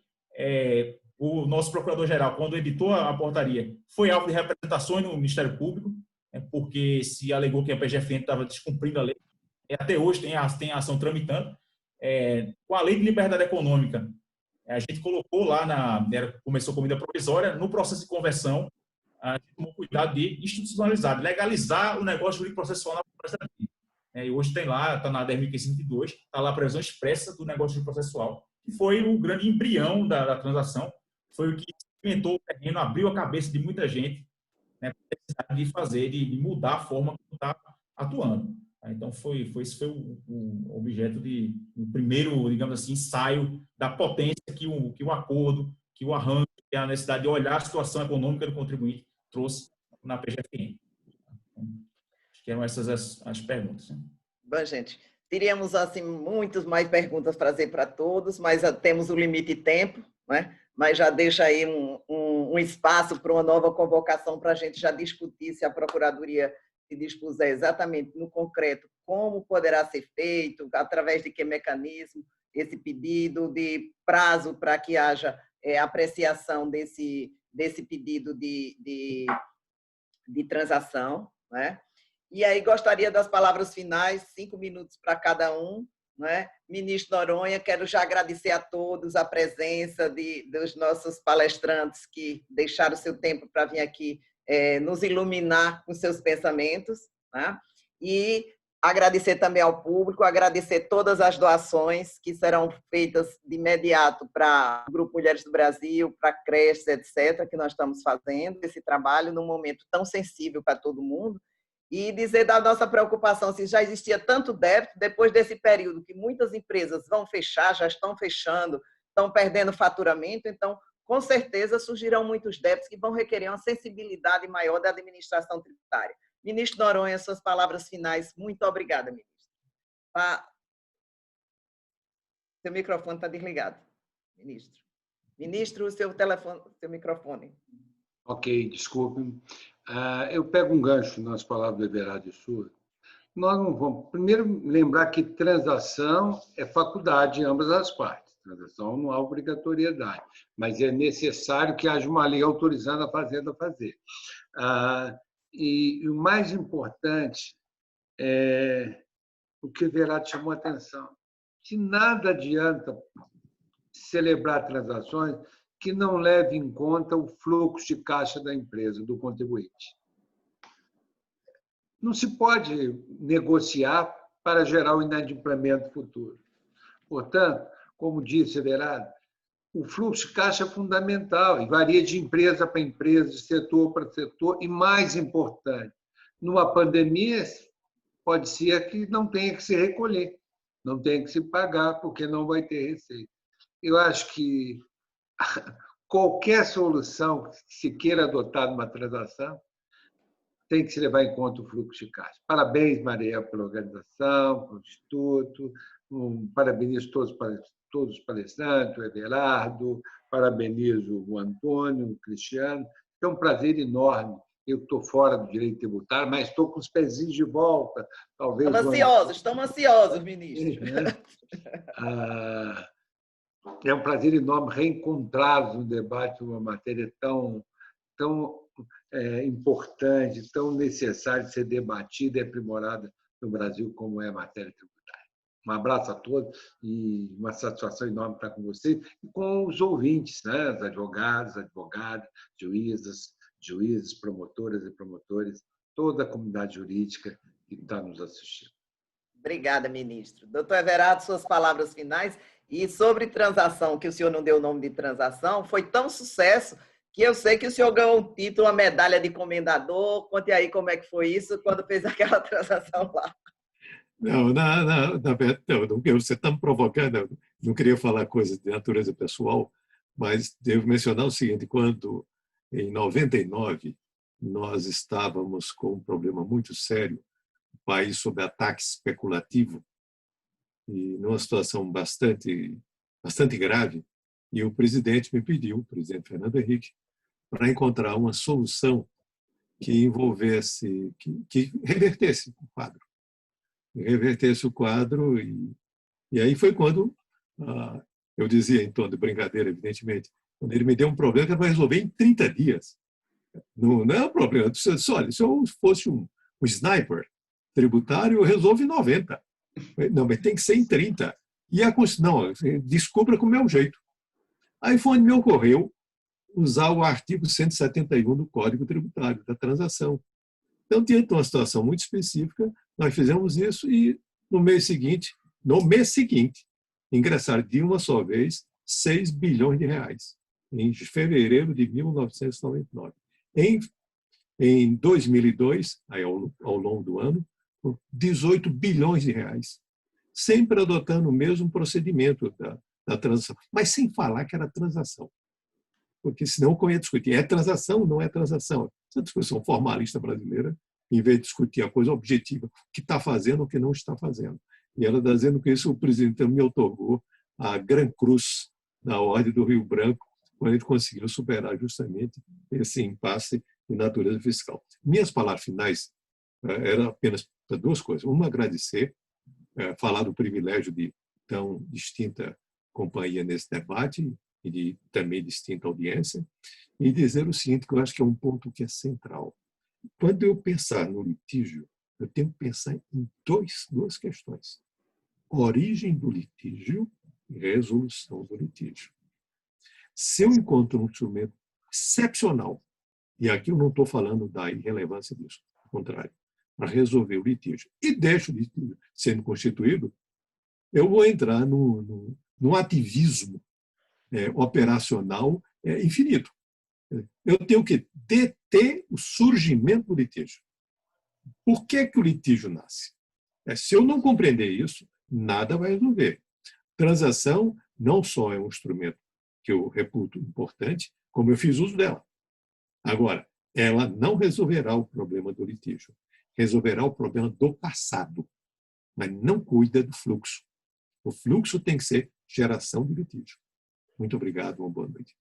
o nosso procurador-geral, quando editou a portaria, foi alvo de representações no Ministério Público, porque se alegou que a PGFN estava descumprindo a lei. Até hoje tem a ação tramitando. Com a Lei de Liberdade Econômica, a gente colocou lá, começou com medida provisória, no processo de conversão, a gente tomou cuidado de institucionalizar, de legalizar o negócio jurídico processual na cobrança da dívida. E hoje tem lá, está na 10.522, está lá a previsão expressa do negócio jurídico processual, que foi o grande embrião da transação, foi o que inventou o terreno, abriu a cabeça de muita gente, de fazer, de mudar a forma como está atuando. Então, esse foi o objeto do primeiro, digamos assim, ensaio da potência que o acordo, que o arranjo, tem a necessidade de olhar a situação econômica do contribuinte, trouxe na PGFN. Acho que eram essas as perguntas. Né? Bom, gente, teríamos assim muitas mais perguntas para fazer para todos, mas temos o limite de tempo, né? Mas já deixa aí um espaço para uma nova convocação para a gente já discutir se a Procuradoria se dispuser exatamente no concreto como poderá ser feito, através de que mecanismo, esse pedido de prazo para que haja apreciação desse pedido de transação, né? E aí gostaria das palavras finais, 5 minutos para cada um, né? Ministro Noronha, quero já agradecer a todos a presença dos nossos palestrantes que deixaram o seu tempo para vir aqui nos iluminar com seus pensamentos, né? E agradecer também ao público, agradecer todas as doações que serão feitas de imediato para o Grupo Mulheres do Brasil, para a creches, etc., que nós estamos fazendo esse trabalho num momento tão sensível para todo mundo, e dizer da nossa preocupação, se já existia tanto débito, depois desse período que muitas empresas vão fechar, já estão fechando, estão perdendo faturamento, então, com certeza, surgirão muitos débitos que vão requerer uma sensibilidade maior da administração tributária. Ministro Noronha, suas palavras finais. Muito obrigada, ministro. Seu microfone está desligado, ministro. Ministro, seu microfone. Ok, desculpe. Eu pego um gancho nas palavras do Everardo e sua. Nós não vamos... Primeiro, lembrar que transação é faculdade em ambas as partes. Transação não há obrigatoriedade, mas é necessário que haja uma lei autorizando a Fazenda a fazer. E o mais importante é o que o Everardo chamou a atenção. Que nada adianta celebrar transações que não leve em conta o fluxo de caixa da empresa, do contribuinte. Não se pode negociar para gerar o inadimplemento futuro. Portanto, como disse Everardo, o fluxo de caixa é fundamental e varia de empresa para empresa, de setor para setor, e mais importante, numa pandemia, pode ser que não tenha que se recolher, não tenha que se pagar, porque não vai ter receita. Eu acho que qualquer solução que se queira adotar numa transação tem que se levar em conta o fluxo de caixa. Parabéns, Maria, pela organização, pelo Instituto, parabenizo todos os palestrantes, o Everardo, parabenizo o Antônio, o Cristiano. É um prazer enorme. Eu estou fora do direito tributário, mas estou com os pezinhos de volta. Talvez estamos ansiosos, ministro. É um prazer enorme reencontrá-los no debate de uma matéria tão importante, tão necessária de ser debatida e aprimorada no Brasil como é a matéria tributária. Um abraço a todos e uma satisfação enorme estar com vocês e com os ouvintes, né? Os advogados, advogadas, juízes, promotoras e promotores, toda a comunidade jurídica que está nos assistindo. Obrigada, ministro. Doutor Everardo, suas palavras finais. E sobre transação, que o senhor não deu o nome de transação, foi tão sucesso que eu sei que o senhor ganhou um título, uma medalha de comendador. Conte aí como é que foi isso quando fez aquela transação lá. Não, na verdade, você está me provocando, não queria falar coisas de natureza pessoal, mas devo mencionar o seguinte, quando, em 99, nós estávamos com um problema muito sério, o país sob ataque especulativo, e numa situação bastante grave, e o presidente me pediu, o presidente Fernando Henrique, para encontrar uma solução que envolvesse, que revertesse o quadro. Revertesse o quadro, e aí foi quando eu dizia, em tom de brincadeira, evidentemente, quando ele me deu um problema que ele vai resolver em 30 dias. Não é um problema. Olha, se eu fosse um sniper tributário, eu resolvo em 90. Não, mas tem que ser em 30. E não, descubra com o meu jeito. Aí foi onde me ocorreu usar o artigo 171 do Código Tributário, da transação. Então, tinha uma situação muito específica, nós fizemos isso e, no mês seguinte, ingressaram de uma só vez 6 bilhões de reais, em fevereiro de 1999. Em 2002, aí ao longo do ano, 18 bilhões de reais, sempre adotando o mesmo procedimento da transação, mas sem falar que era transação. porque senão como ia discutir? É transação ou não é transação? Essa discussão formalista brasileira, em vez de discutir a coisa objetiva, o que está fazendo ou o que não está fazendo. E ela está dizendo que isso o presidente me otorgou a Gran Cruz da Ordem do Rio Branco, quando ele conseguiu superar justamente esse impasse de natureza fiscal. Minhas palavras finais eram apenas para duas coisas. Uma, agradecer, falar do privilégio de tão distinta companhia nesse debate e de também distinta audiência, e dizer o seguinte, que eu acho que é um ponto que é central. Quando eu pensar no litígio, eu tenho que pensar em duas questões. Origem do litígio e resolução do litígio. Se eu encontro um instrumento excepcional, e aqui eu não estou falando da irrelevância disso, ao contrário, para resolver o litígio, e deixo o litígio sendo constituído, eu vou entrar num ativismo operacional infinito. Eu tenho que deter o surgimento do litígio. Por que o litígio nasce? Se eu não compreender isso, nada vai resolver. Transação não só é um instrumento que eu reputo importante, como eu fiz uso dela. Agora, ela não resolverá o problema do litígio. Resolverá o problema do passado, mas não cuida do fluxo. O fluxo tem que ser geração de litígio. Muito obrigado, uma boa noite.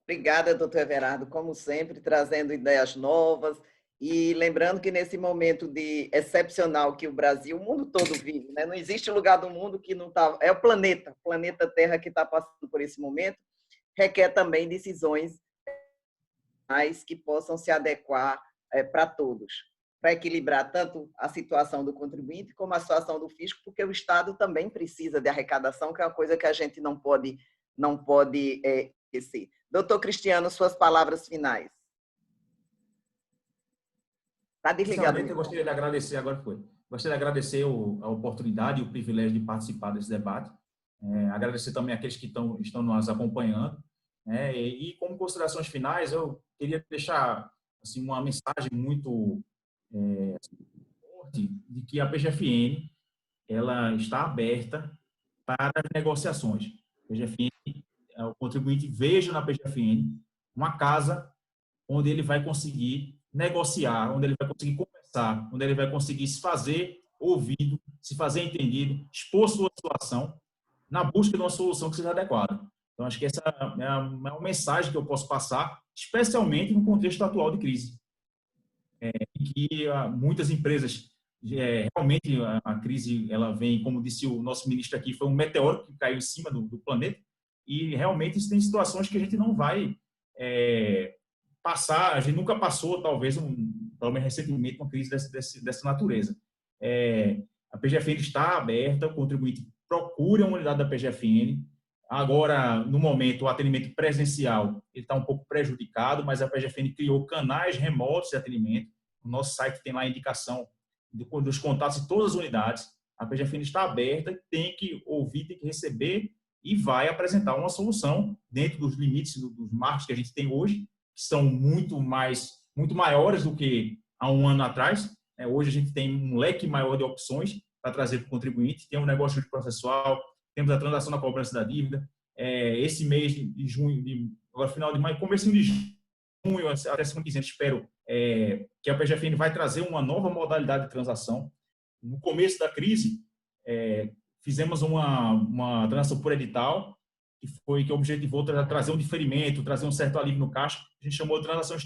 Obrigada, doutor Everardo, como sempre, trazendo ideias novas e lembrando que nesse momento de excepcional que o Brasil, o mundo todo vive, né? Não existe lugar do mundo que não está... É o planeta Terra que está passando por esse momento, requer também decisões que possam se adequar para todos, para equilibrar tanto a situação do contribuinte como a situação do fisco, porque o Estado também precisa de arrecadação, que é uma coisa que a gente não pode esquecer. Doutor Cristiano, suas palavras finais. Está desligado. Eu gostaria de agradecer, agora foi. Gostaria de agradecer a oportunidade e o privilégio de participar desse debate. Agradecer também àqueles que estão nos acompanhando. E como considerações finais, eu queria deixar assim, uma mensagem muito forte de que a PGFN ela está aberta para negociações. A PGFN, o contribuinte veja na PGFN uma casa onde ele vai conseguir negociar, onde ele vai conseguir conversar, onde ele vai conseguir se fazer ouvido, se fazer entendido, expor sua situação na busca de uma solução que seja adequada. Então, acho que essa é uma mensagem que eu posso passar, especialmente no contexto atual de crise, em que muitas empresas, realmente a crise, ela vem, como disse o nosso ministro aqui, foi um meteoro que caiu em cima do planeta, e realmente isso tem situações que a gente não vai passar, a gente nunca passou, talvez, pelo menos recentemente, uma crise dessa natureza. A PGFN está aberta, o contribuinte procure a unidade da PGFN. Agora, no momento, o atendimento presencial está um pouco prejudicado, mas a PGFN criou canais remotos de atendimento. O nosso site tem lá a indicação dos contatos de todas as unidades. A PGFN está aberta, tem que ouvir, tem que receber e vai apresentar uma solução dentro dos limites, dos marcos que a gente tem hoje, que são muito maiores do que há um ano atrás. Hoje a gente tem um leque maior de opções para trazer para o contribuinte. Tem um negócio processual, temos a transação da cobrança da dívida. Esse mês de junho, agora final de maio, começo de junho, até semana que vem, espero que a PGFN vai trazer uma nova modalidade de transação. No começo da crise, fizemos uma transação por edital, que o objetivo era trazer um diferimento, trazer um certo alívio no caixa. A gente chamou de transação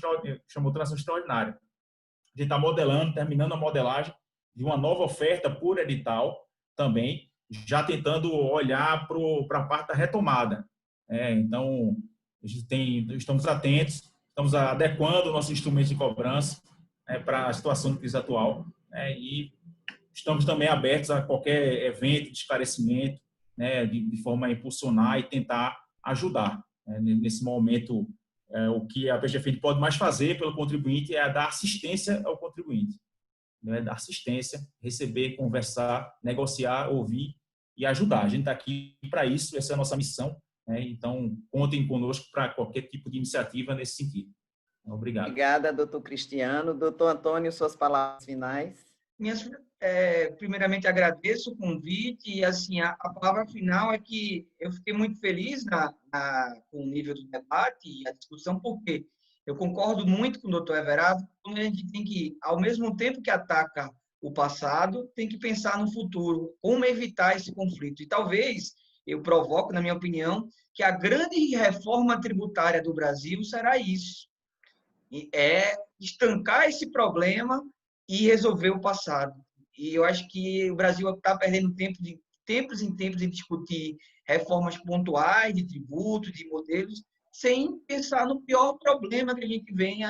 extraordinária. A gente está modelando, terminando a modelagem de uma nova oferta por edital também, já tentando olhar para a parte da retomada. Então, estamos atentos, estamos adequando nossos instrumentos de cobrança para a situação de crise atual, e estamos também abertos a qualquer evento de esclarecimento, de forma a impulsionar e tentar ajudar. Nesse momento, o que a PGFN pode mais fazer pelo contribuinte é dar assistência ao contribuinte. Dar assistência, receber, conversar, negociar, ouvir e ajudar. A gente está aqui para isso, essa é a nossa missão. Então, contem conosco para qualquer tipo de iniciativa nesse sentido. Obrigado. Obrigada, doutor Cristiano. Doutor Antônio, suas palavras finais. Primeiramente, agradeço o convite e, assim, a palavra final é que eu fiquei muito feliz com o nível do debate e a discussão, porque eu concordo muito com o doutor Everardo, quando a gente tem que, ao mesmo tempo que ataca o passado, tem que pensar no futuro, como evitar esse conflito. E talvez eu provoco, na minha opinião, que a grande reforma tributária do Brasil será isso, é estancar esse problema e resolver o passado. E eu acho que o Brasil está perdendo tempo de tempos em tempos de discutir reformas pontuais de tributos, de modelos, sem pensar no pior problema que a gente vem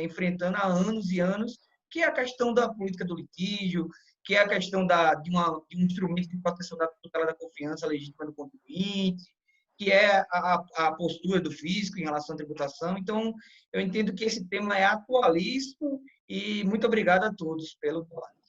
enfrentando há anos e anos, que é a questão da política do litígio, que é a questão de um instrumento de proteção da tutela da confiança legítima do contribuinte, que é a postura do fisco em relação à tributação. Então, eu entendo que esse tema é atualíssimo e muito obrigado a todos pelo debate.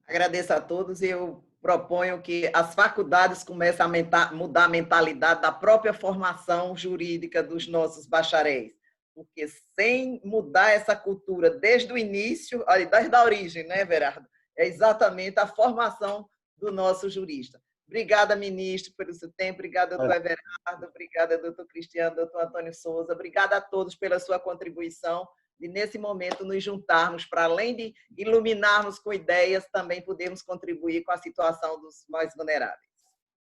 Agradeço a todos e eu proponho que as faculdades comecem a mudar a mentalidade da própria formação jurídica dos nossos bacharéis, porque sem mudar essa cultura desde o início, desde a origem, né, Everardo? É exatamente a formação do nosso jurista. Obrigada, ministro, pelo seu tempo. Obrigada, doutor Everardo. Obrigada, doutor Cristiano, doutor Antônio Souza. Obrigada a todos pela sua contribuição. E, nesse momento, nos juntarmos para, além de iluminarmos com ideias, também podemos contribuir com a situação dos mais vulneráveis.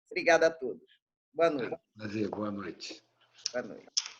Obrigada a todos. Boa noite. Prazer, boa noite. Boa noite.